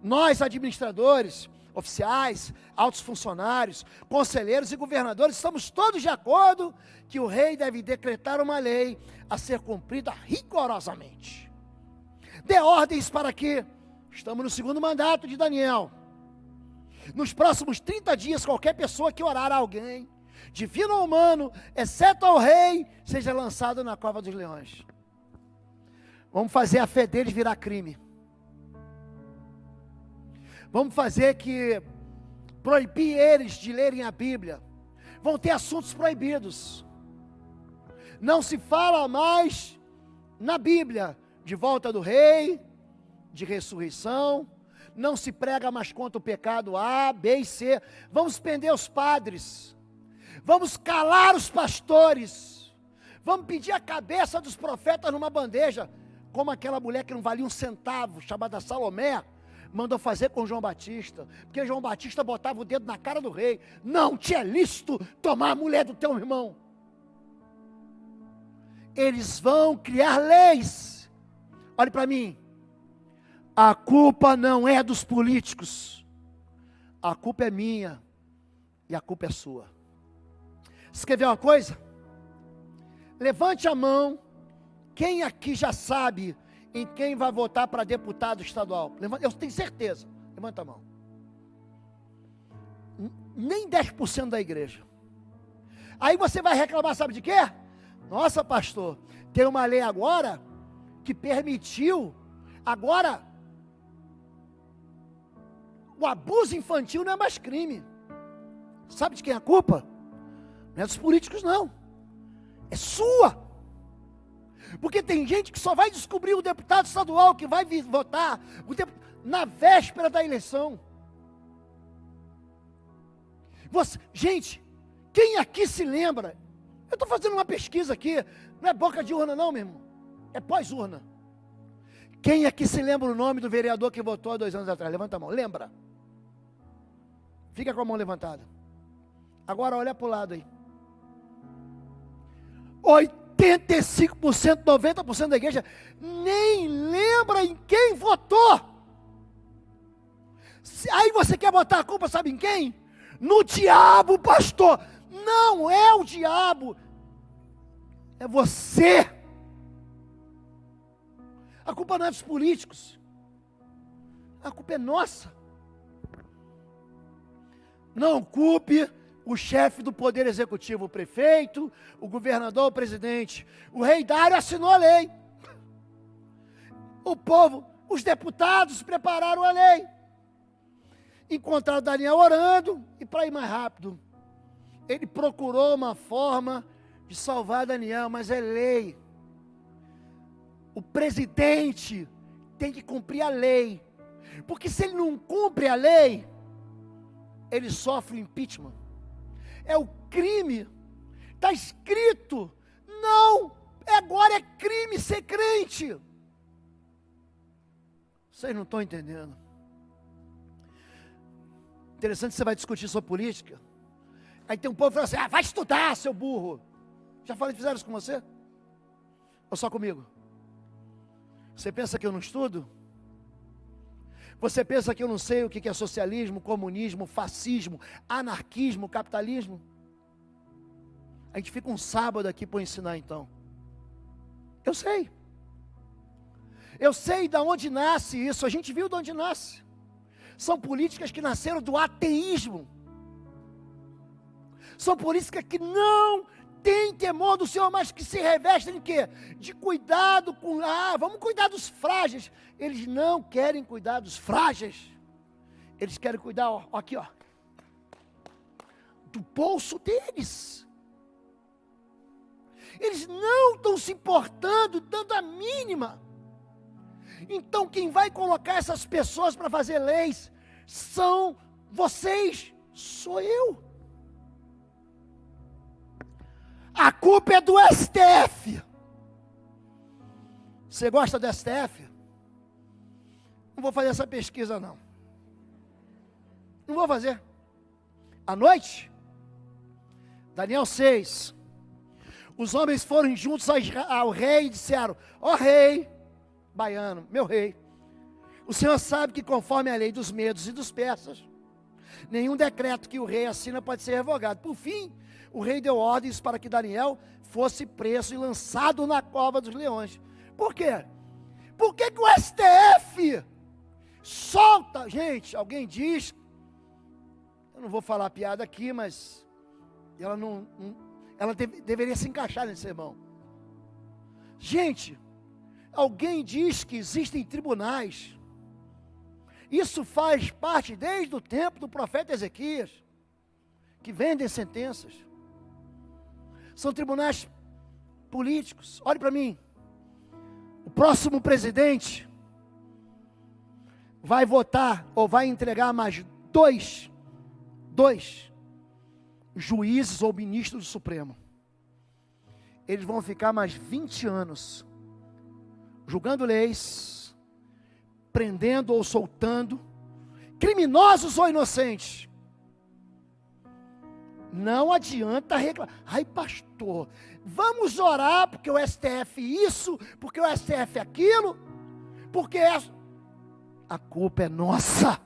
Nós, administradores, oficiais, altos funcionários, conselheiros e governadores, estamos todos de acordo que o rei deve decretar uma lei a ser cumprida rigorosamente. Dê ordens para que, estamos no segundo mandato de Daniel, nos próximos 30 dias, qualquer pessoa que orar a alguém, divino ou humano, exceto ao rei, seja lançado na cova dos leões. Vamos fazer a fé deles virar crime. Vamos fazer que proibir eles de lerem a Bíblia. Vão ter assuntos proibidos. Não se fala mais na Bíblia de volta do rei, de ressurreição. Não se prega mais contra o pecado A, B e C. Vamos prender os padres. Vamos calar os pastores. Vamos pedir a cabeça dos profetas numa bandeja, como aquela mulher que não valia um centavo, chamada Salomé, mandou fazer com João Batista, porque João Batista botava o dedo na cara do rei. Não te é lícito tomar a mulher do teu irmão. Eles vão criar leis. Olhe para mim. A culpa não é dos políticos. A culpa é minha e a culpa é sua. Você quer ver uma coisa? Levante a mão. Quem aqui já sabe em quem vai votar para deputado estadual? Eu tenho certeza. Levanta a mão. Nem 10% da igreja. Aí você vai reclamar, sabe de quê? Nossa, pastor, tem uma lei agora que permitiu, agora, o abuso infantil não é mais crime. Sabe de quem é a culpa? Não é dos políticos, não. É sua. Porque tem gente que só vai descobrir o deputado estadual que vai votar na véspera da eleição. Gente, quem aqui se lembra? Eu estou fazendo uma pesquisa aqui, não é boca de urna não, meu irmão, é pós-urna. Quem aqui se lembra o nome do vereador que votou há 2 anos atrás? Levanta a mão, lembra? Fica com a mão levantada. Agora olha para o lado aí. 85%, 90% da igreja nem lembra em quem votou. Aí você quer botar a culpa, sabe em quem? No diabo, pastor. Não é o diabo, é você. A culpa não é dos políticos, a culpa é nossa. Não culpe o chefe do poder executivo, o prefeito, o governador, o presidente. O rei Dário assinou a lei. O povo, os deputados prepararam a lei. Encontraram Daniel orando e para ir mais rápido, ele procurou uma forma de salvar Daniel, mas é lei. O presidente tem que cumprir a lei, porque se ele não cumpre a lei, ele sofre o impeachment. É o crime, está escrito, não, agora é crime ser crente. Vocês não estão entendendo. Interessante, você vai discutir sobre política, aí tem um povo que fala assim, vai estudar, seu burro. Já falei, fizeram isso com você? Ou só comigo? Você pensa que eu não estudo? Você pensa que eu não sei o que é socialismo, comunismo, fascismo, anarquismo, capitalismo? A gente fica um sábado aqui para ensinar então. Eu sei. Eu sei de onde nasce isso, a gente viu de onde nasce. São políticas que nasceram do ateísmo. São políticas que não têm temor do Senhor, mas que se revestem de quê? De cuidado com, vamos cuidar dos frágeis. Eles não querem cuidar dos frágeis. Eles querem cuidar, aqui, do bolso deles. Eles não estão se importando, dando a mínima. Então quem vai colocar essas pessoas para fazer leis são vocês, sou eu. A culpa é do STF. Você gosta do STF? Não vou fazer essa pesquisa não. Não vou fazer. À noite, Daniel 6, os homens foram juntos ao rei e disseram, ó rei, baiano, meu rei, o senhor sabe que conforme a lei dos medos e dos persas, nenhum decreto que o rei assina pode ser revogado. Por fim, o rei deu ordens para que Daniel fosse preso e lançado na cova dos leões. Por quê? Por que o STF solta? Gente, alguém diz, eu não vou falar piada aqui, mas ela deveria se encaixar nesse sermão. Gente, alguém diz que existem tribunais. Isso faz parte desde o tempo do profeta Ezequias, que vendem sentenças. São tribunais políticos. Olhe para mim. O próximo presidente vai votar ou vai entregar mais dois juízes ou ministros do Supremo. Eles vão ficar mais 20 anos julgando leis, prendendo ou soltando criminosos ou inocentes. Não adianta reclamar. Ai, pastor, vamos orar porque o STF isso, porque o STF aquilo, porque a culpa é nossa.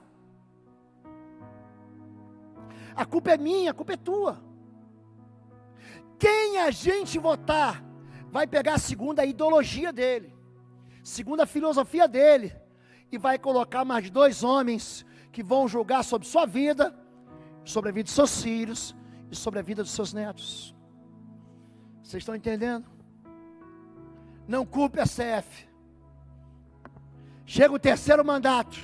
A culpa é minha, a culpa é tua. Quem a gente votar vai pegar segundo a ideologia dele, segundo a filosofia dele, e vai colocar mais dois homens que vão julgar sobre sua vida, sobre a vida de seus filhos e sobre a vida dos seus netos. Vocês estão entendendo? Não culpe a CF. Chega o terceiro mandato.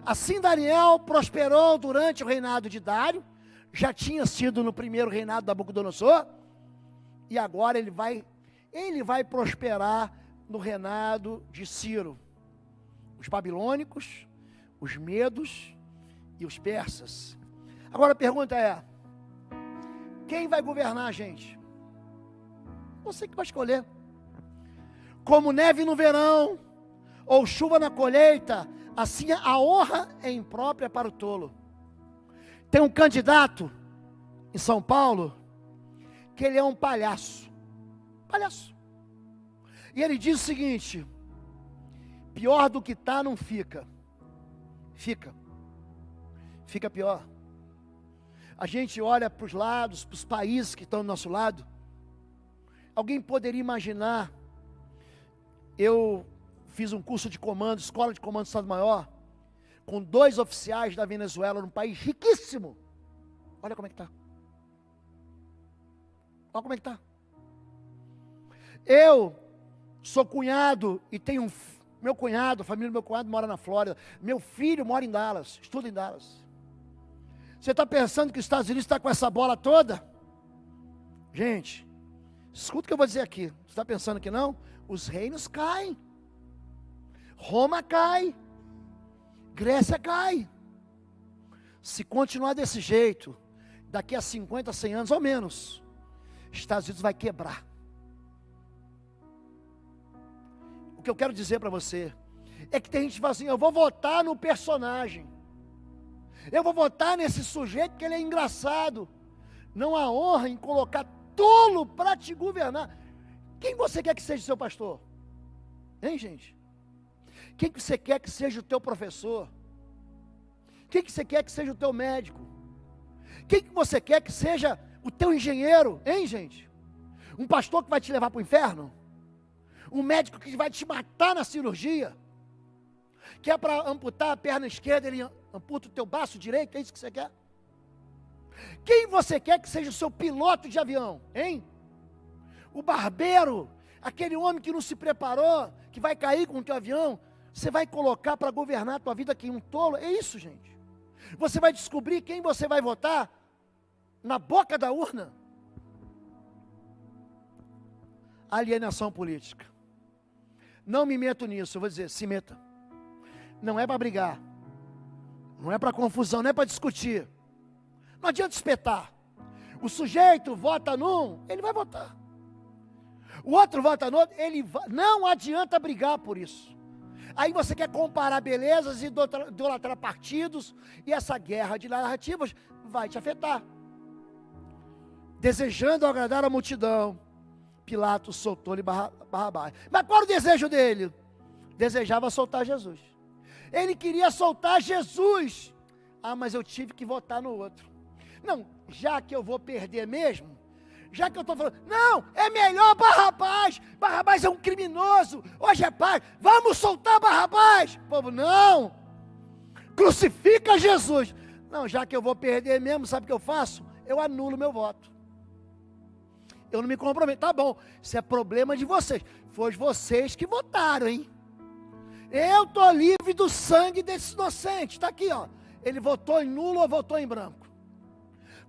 Assim Daniel prosperou durante o reinado de Dário, já tinha sido no primeiro reinado de Nabucodonosor, e agora ele vai prosperar no reinado de Ciro. Os babilônicos, os medos e os persas. Agora a pergunta é, quem vai governar a gente? Você que vai escolher. Como neve no verão, ou chuva na colheita, assim a honra é imprópria para o tolo. Tem um candidato em São Paulo, que ele é um palhaço. Palhaço. E ele diz o seguinte, pior do que está não fica. Fica pior. A gente olha para os lados, para os países que estão do nosso lado. Alguém poderia imaginar, eu fiz um curso de comando, escola de comando do Estado-Maior, com 2 oficiais da Venezuela, num país riquíssimo. Olha como é que está. Olha como é que está. Eu sou cunhado e tenho meu cunhado, a família do meu cunhado mora na Flórida. Meu filho mora em Dallas, estuda em Dallas. Você está pensando que os Estados Unidos está com essa bola toda? Gente, escuta o que eu vou dizer aqui. Você está pensando que não? Os reinos caem. Roma cai. Grécia cai. Se continuar desse jeito, daqui a 50, 100 anos ou menos, Estados Unidos vai quebrar. O que eu quero dizer para você é que tem gente que fala assim, eu vou votar no personagem. Eu vou votar nesse sujeito porque ele é engraçado. Não há honra em colocar tolo para te governar. Quem você quer que seja seu pastor? Hein, gente? Quem que você quer que seja o teu professor? Quem que você quer que seja o teu médico? Quem que você quer que seja o teu engenheiro? Hein, gente? Um pastor que vai te levar para o inferno? Um médico que vai te matar na cirurgia? Que é para amputar a perna esquerda, ele amputa o teu braço direito? É isso que você quer? Quem você quer que seja o seu piloto de avião? Hein? O barbeiro, aquele homem que não se preparou, que vai cair com o teu avião, você vai colocar para governar a tua vida aqui um tolo? É isso, gente. Você vai descobrir quem você vai votar na boca da urna. Alienação política. Não me meto nisso, eu vou dizer, se meta. Não é para brigar. Não é para confusão, não é para discutir. Não adianta espetar. O sujeito vota num, ele vai votar. O outro vota no outro, não adianta brigar por isso. Aí você quer comparar belezas e idolatrar partidos, e essa guerra de narrativas vai te afetar. Desejando agradar a multidão, Pilatos soltou-lhe Barrabás. Mas qual era o desejo dele? Desejava soltar Jesus. Ele queria soltar Jesus. Ah, mas eu tive que votar no outro. Não, já que eu vou perder mesmo, já que eu estou falando, não, é melhor Barrabás. Barrabás é um criminoso. Hoje é paz. Vamos soltar Barrabás. O povo, não. Crucifica Jesus. Não, já que eu vou perder mesmo, sabe o que eu faço? Eu anulo meu voto. Eu não me comprometo. Tá bom, isso é problema de vocês. Foi vocês que votaram, hein? Eu estou livre do sangue desse inocente. Está aqui, ó. Ele votou em nulo ou votou em branco.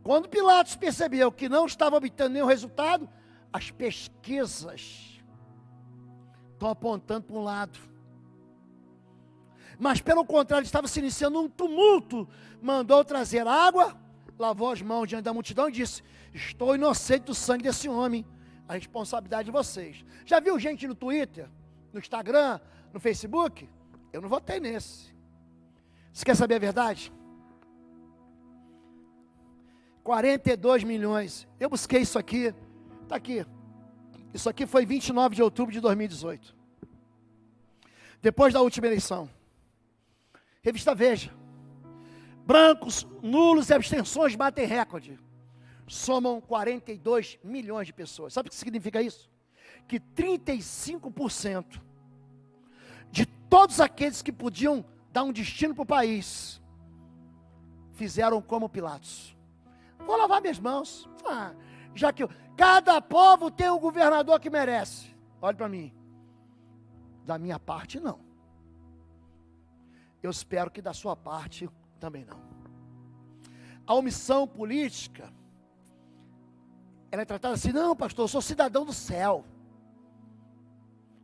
Quando Pilatos percebeu que não estava obtendo nenhum resultado, as pesquisas estão apontando para um lado. Mas pelo contrário, estava se iniciando um tumulto. Mandou trazer água, lavou as mãos diante da multidão e disse, estou inocente do sangue desse homem. A responsabilidade de vocês. Já viu gente no Twitter, no Instagram, no Facebook? Eu não votei nesse. Você quer saber a verdade? 42 milhões. Eu busquei isso aqui. Está aqui. Isso aqui foi 29 de outubro de 2018. Depois da última eleição. Revista Veja. Brancos, nulos e abstenções batem recorde. Somam 42 milhões de pessoas. Sabe o que significa isso? Que 35% de todos aqueles que podiam dar um destino para o país, fizeram como Pilatos. Vou lavar minhas mãos. Já que cada povo tem um governador que merece. Olhe para mim. Da minha parte, não. Eu espero que da sua parte também não. A omissão política, ela é tratada assim, não, pastor, eu sou cidadão do céu.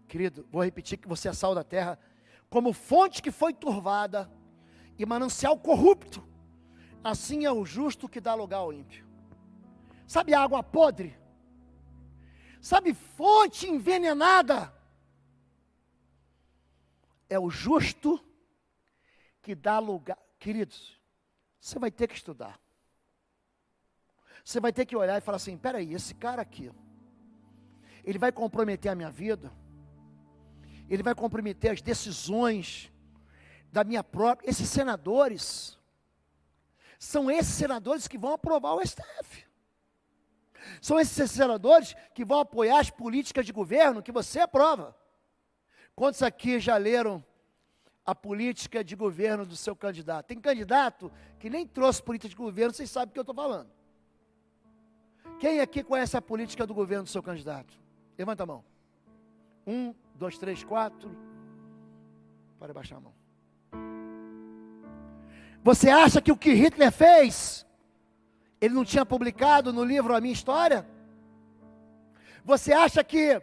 Querido, vou repetir que você é sal da terra, como fonte que foi turvada e manancial corrupto, assim é o justo que dá lugar ao ímpio. Sabe a água podre? Sabe fonte envenenada? É o justo que dá lugar. Queridos, você vai ter que estudar. Você vai ter que olhar e falar assim, peraí, esse cara aqui, ele vai comprometer a minha vida, ele vai comprometer as decisões da minha própria, esses senadores, são esses senadores que vão aprovar o STF, são esses senadores que vão apoiar as políticas de governo que você aprova. Quantos aqui já leram a política de governo do seu candidato. Tem candidato que nem trouxe política de governo, vocês sabem o que eu estou falando. Quem aqui conhece a política do governo do seu candidato? Levanta a mão. 1, 2, 3, 4. Pode baixar a mão. Você acha que o que Hitler fez, ele não tinha publicado no livro A Minha História? Você acha que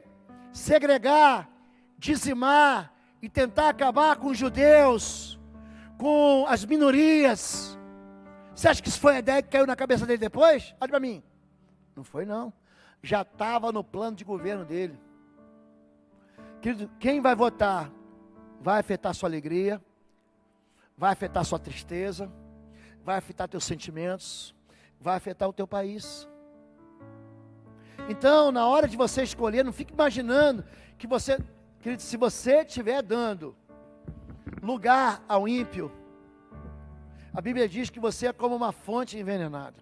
segregar, dizimar e tentar acabar com os judeus, com as minorias, você acha que isso foi a ideia que caiu na cabeça dele depois? Olha para mim. Não foi não. Já estava no plano de governo dele. Querido, quem vai votar vai afetar sua alegria, vai afetar sua tristeza, vai afetar teus sentimentos, vai afetar o teu país. Então, na hora de você escolher, não fique imaginando que você, querido, se você estiver dando lugar ao ímpio, a Bíblia diz que você é como uma fonte envenenada.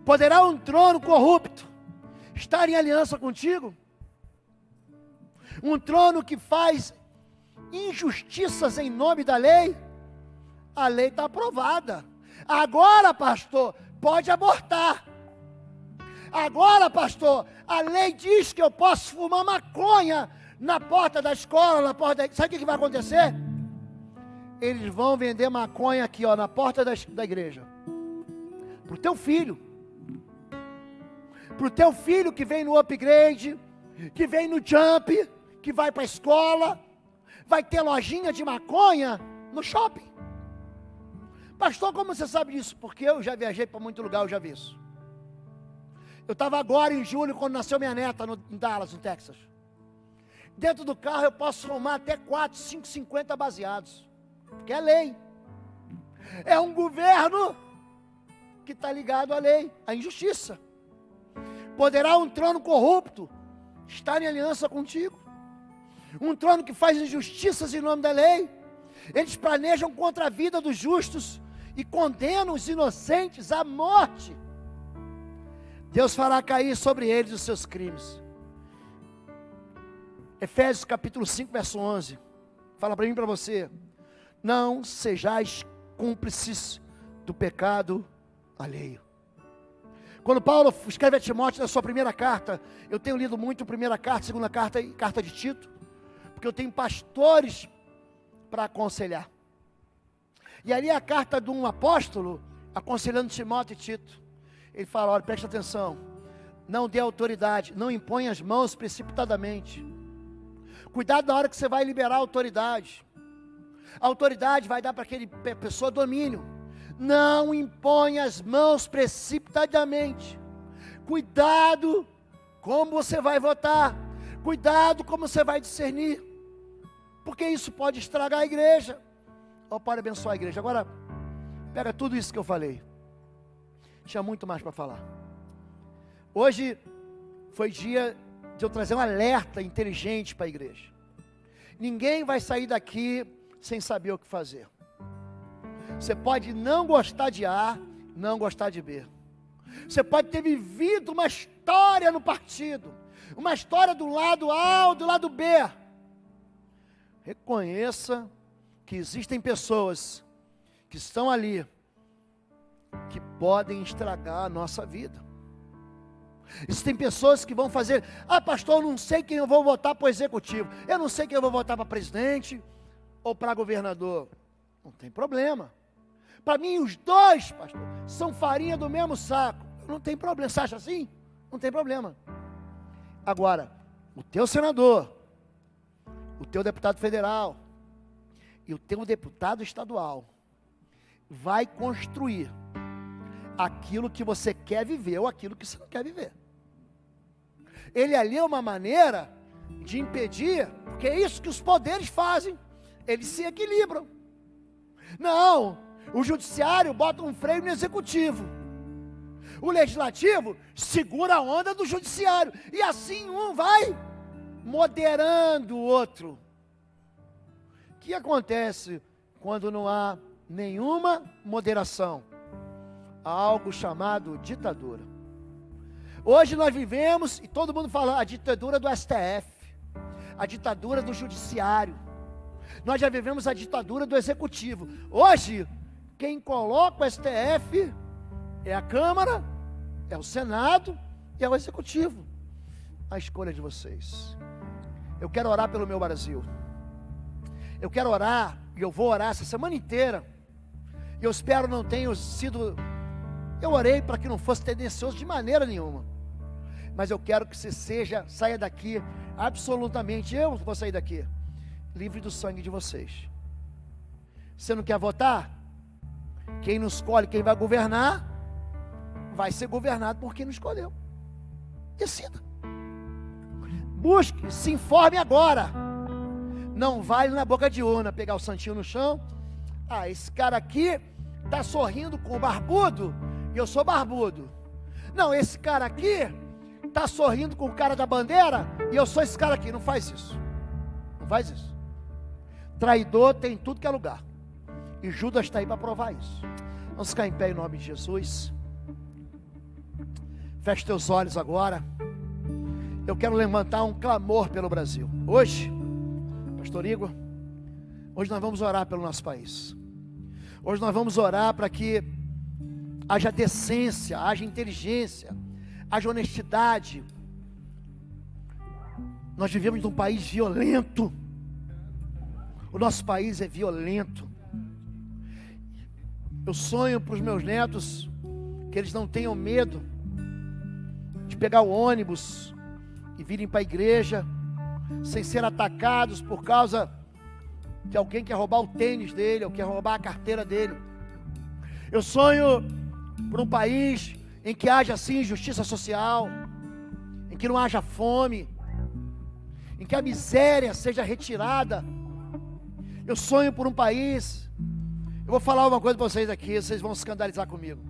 Poderá um trono corrupto estar em aliança contigo? Um trono que faz injustiças em nome da lei? A lei está aprovada. Agora, pastor, pode abortar. Agora, pastor, a lei diz que eu posso fumar maconha na porta da escola, na porta da... Sabe o que vai acontecer? Eles vão vender maconha aqui, ó, na porta da igreja. Para o teu filho. Para o teu filho que vem no upgrade, que vem no jump, que vai para a escola, vai ter lojinha de maconha no shopping. Pastor, como você sabe disso? Porque eu já viajei para muito lugar, eu já vi isso. Eu estava agora em julho, quando nasceu minha neta, em Dallas, no Texas. Dentro do carro eu posso fumar até 4, 5, 50 baseados. Porque é lei. É um governo que está ligado à lei, à injustiça. Poderá um trono corrupto estar em aliança contigo? Um trono que faz injustiças em nome da lei? Eles planejam contra a vida dos justos e condenam os inocentes à morte. Deus fará cair sobre eles os seus crimes. Efésios capítulo 5, verso 11. Fala para mim e para você. Não sejais cúmplices do pecado alheio. Quando Paulo escreve a Timóteo na sua primeira carta, eu tenho lido muito a primeira carta, a segunda carta e carta de Tito, porque eu tenho pastores para aconselhar. E ali é a carta de um apóstolo aconselhando Timóteo e Tito. Ele fala, olha, preste atenção, não dê autoridade, não imponha as mãos precipitadamente. Cuidado na hora que você vai liberar a autoridade. A autoridade vai dar para aquele pessoa domínio. Não imponha as mãos precipitadamente. Cuidado como você vai votar. Cuidado como você vai discernir. Porque isso pode estragar a igreja. Ou pode abençoar a igreja. Agora, pega tudo isso que eu falei. Tinha muito mais para falar. Hoje foi dia de eu trazer um alerta inteligente para a igreja. Ninguém vai sair daqui sem saber o que fazer. Você pode não gostar de A, não gostar de B. Você pode ter vivido uma história no partido, uma história do lado A ou do lado B. Reconheça que existem pessoas que estão ali, que podem estragar a nossa vida. Existem pessoas que vão fazer, pastor, eu não sei quem eu vou votar para o executivo, eu não sei quem eu vou votar para presidente ou para governador. Não tem problema. Para mim os dois, pastor, são farinha do mesmo saco. Não tem problema, você acha assim? Não tem problema. Agora, o teu senador, o teu deputado federal e o teu deputado estadual vai construir aquilo que você quer viver ou aquilo que você não quer viver. Ele ali é uma maneira de impedir, porque é isso que os poderes fazem, eles se equilibram. Não, o judiciário bota um freio no executivo, o legislativo segura a onda do judiciário, e assim um vai moderando o outro. O que acontece quando não há nenhuma moderação? Algo chamado ditadura. Hoje nós vivemos, e todo mundo fala, a ditadura do STF, a ditadura do judiciário. Nós já vivemos a ditadura do executivo. Hoje, quem coloca o STF é a Câmara, é o Senado e é o Executivo. A escolha de vocês. Eu quero orar pelo meu Brasil. Eu quero orar, e eu vou orar essa semana inteira. E eu espero não tenha sido... Eu orei para que não fosse tendencioso de maneira nenhuma. Mas eu quero que você saia daqui absolutamente, eu vou sair daqui, livre do sangue de vocês. Você não quer votar? Quem não escolhe quem vai governar, vai ser governado por quem não escolheu. Decida. Busque, se informe agora. Não vale na boca de urna pegar o santinho no chão. Ah, esse cara aqui está sorrindo com o barbudo e eu sou barbudo. Não, esse cara aqui está sorrindo com o cara da bandeira e eu sou esse cara aqui. Não faz isso. Não faz isso. Traidor tem em tudo que é lugar. E Judas está aí para provar isso. Vamos ficar em pé em nome de Jesus. Feche teus olhos agora. Eu quero levantar um clamor pelo Brasil. Hoje, Pastor Igor, hoje nós vamos orar pelo nosso país. Hoje nós vamos orar para que haja decência, haja inteligência, haja honestidade. Nós vivemos num país violento. O nosso país é violento. Eu sonho para os meus netos que eles não tenham medo de pegar o ônibus e virem para a igreja sem ser atacados por causa que alguém quer roubar o tênis dele ou quer roubar a carteira dele. Eu sonho por um país em que haja sim justiça social, em que não haja fome, em que a miséria seja retirada. Eu sonho por um país. Eu vou falar uma coisa para vocês aqui, vocês vão se escandalizar comigo.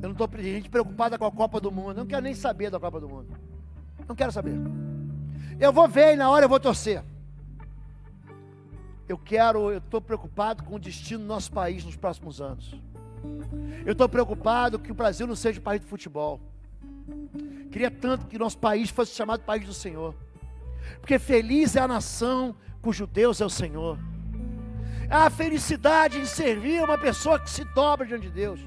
Eu não estou preocupada com a Copa do Mundo. Eu não quero nem saber da Copa do Mundo. Não quero saber. Eu vou ver e na hora eu vou torcer. Eu estou preocupado com o destino do nosso país nos próximos anos. Eu estou preocupado que o Brasil não seja um país de futebol. Queria tanto que nosso país fosse chamado país do Senhor. Porque feliz é a nação cujo Deus é o Senhor. A felicidade de servir uma pessoa que se dobra diante de Deus.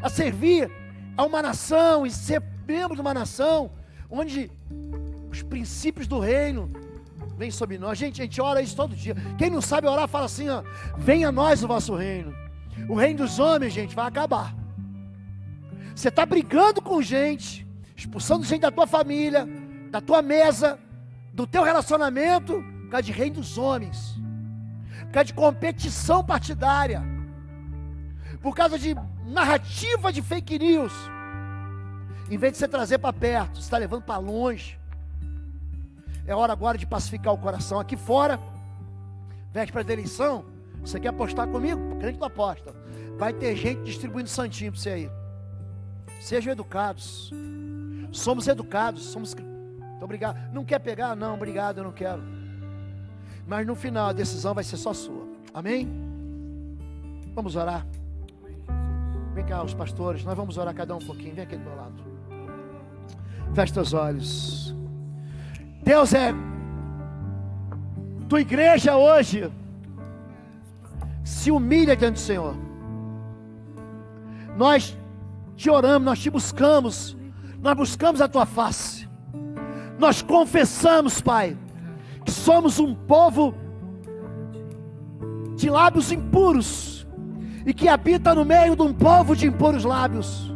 A servir a uma nação e ser membro de uma nação onde os princípios do reino vêm sobre nós. Gente, a gente ora isso todo dia. Quem não sabe orar, fala assim, ó, venha a nós o vosso reino. O reino dos homens, gente, vai acabar. Você está brigando com gente, expulsando gente da tua família, da tua mesa, do teu relacionamento, por causa de reino dos homens, por causa de competição partidária, por causa de narrativa de fake news. Em vez de você trazer para perto, você está levando para longe. É hora agora de pacificar o coração. Aqui fora, véspera da eleição, você quer apostar comigo? Crente não aposta. Vai ter gente distribuindo santinho para você aí. Sejam educados. Somos educados. Somos... Obrigado. Não quer pegar? Não, obrigado, eu não quero. Mas no final a decisão vai ser só sua. Amém? Vamos orar. Vem cá, os pastores. Nós vamos orar cada um pouquinho. Vem aqui do meu lado. Feche teus olhos. Deus é tua igreja hoje. Se humilha diante do Senhor. Nós te oramos, nós te buscamos. Nós buscamos a tua face. Nós confessamos, Pai, que somos um povo de lábios impuros e que habita no meio de um povo de impuros lábios.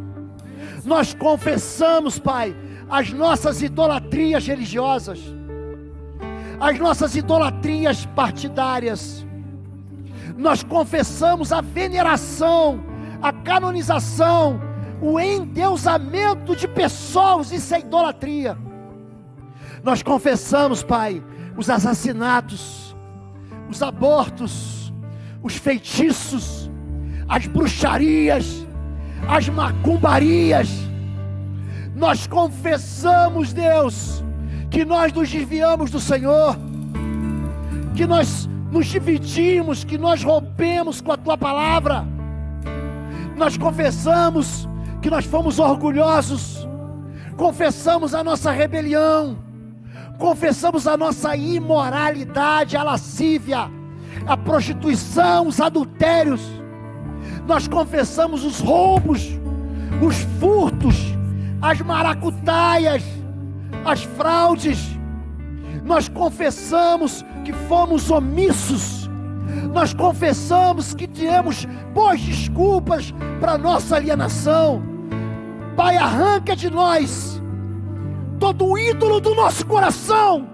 Nós confessamos, Pai, as nossas idolatrias religiosas, as nossas idolatrias partidárias. Nós confessamos a veneração, a canonização, o endeusamento de pessoas. Isso é idolatria. Nós confessamos, Pai, os assassinatos, os abortos, os feitiços, as bruxarias, as macumbarias. Nós confessamos, Deus, que nós nos desviamos do Senhor, que nós nos dividimos, que nós rompemos com a Tua palavra. Nós confessamos que nós fomos orgulhosos, confessamos a nossa rebelião, confessamos a nossa imoralidade, a lascívia, a prostituição, os adultérios. Nós confessamos os roubos, os furtos, as maracutaias, as fraudes. Nós confessamos que fomos omissos. Nós confessamos que temos boas desculpas para nossa alienação. Pai, arranca de nós todo o ídolo do nosso coração.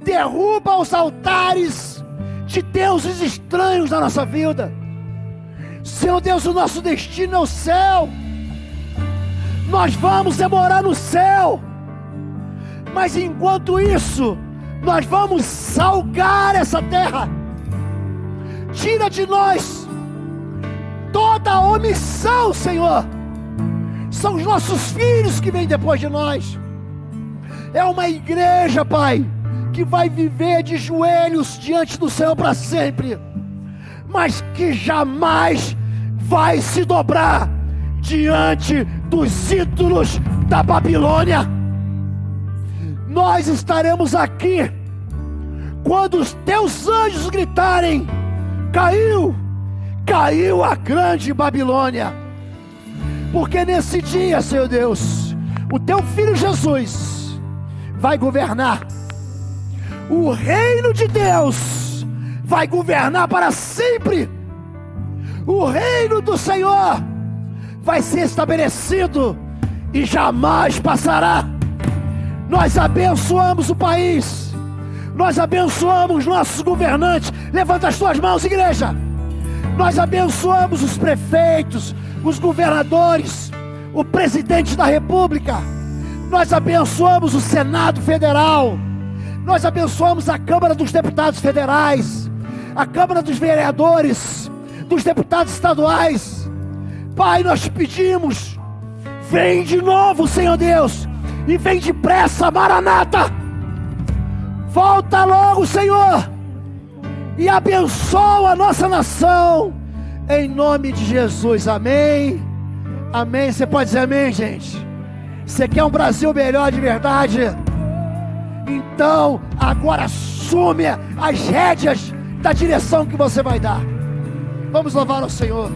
Derruba os altares de deuses estranhos na nossa vida. Senhor Deus, o nosso destino é o céu. Nós vamos morar no céu. Mas enquanto isso, nós vamos salgar essa terra. Tira de nós toda a omissão, Senhor. São os nossos filhos que vêm depois de nós. É uma igreja, Pai, que vai viver de joelhos diante do Senhor para sempre, mas que jamais vai se dobrar diante dos ídolos da Babilônia. Nós estaremos aqui quando os teus anjos gritarem: caiu, caiu a grande Babilônia. Porque nesse dia, Senhor Deus, o teu filho Jesus vai governar. O reino de Deus vai governar para sempre. O reino do Senhor vai ser estabelecido e jamais passará. Nós abençoamos o país. Nós abençoamos nossos governantes. Levanta as tuas mãos, igreja. Nós abençoamos os prefeitos, os governadores, o presidente da República. Nós abençoamos o Senado Federal. Nós abençoamos a Câmara dos Deputados Federais, a Câmara dos Vereadores, dos deputados estaduais. Pai, nós te pedimos, vem de novo, Senhor Deus, e vem depressa, Maranata. Volta logo, Senhor, e abençoa a nossa nação, em nome de Jesus. Amém. Amém. Você pode dizer amém, gente? Você quer um Brasil melhor de verdade? Então agora assume as rédeas da direção que você vai dar. Vamos louvar ao Senhor.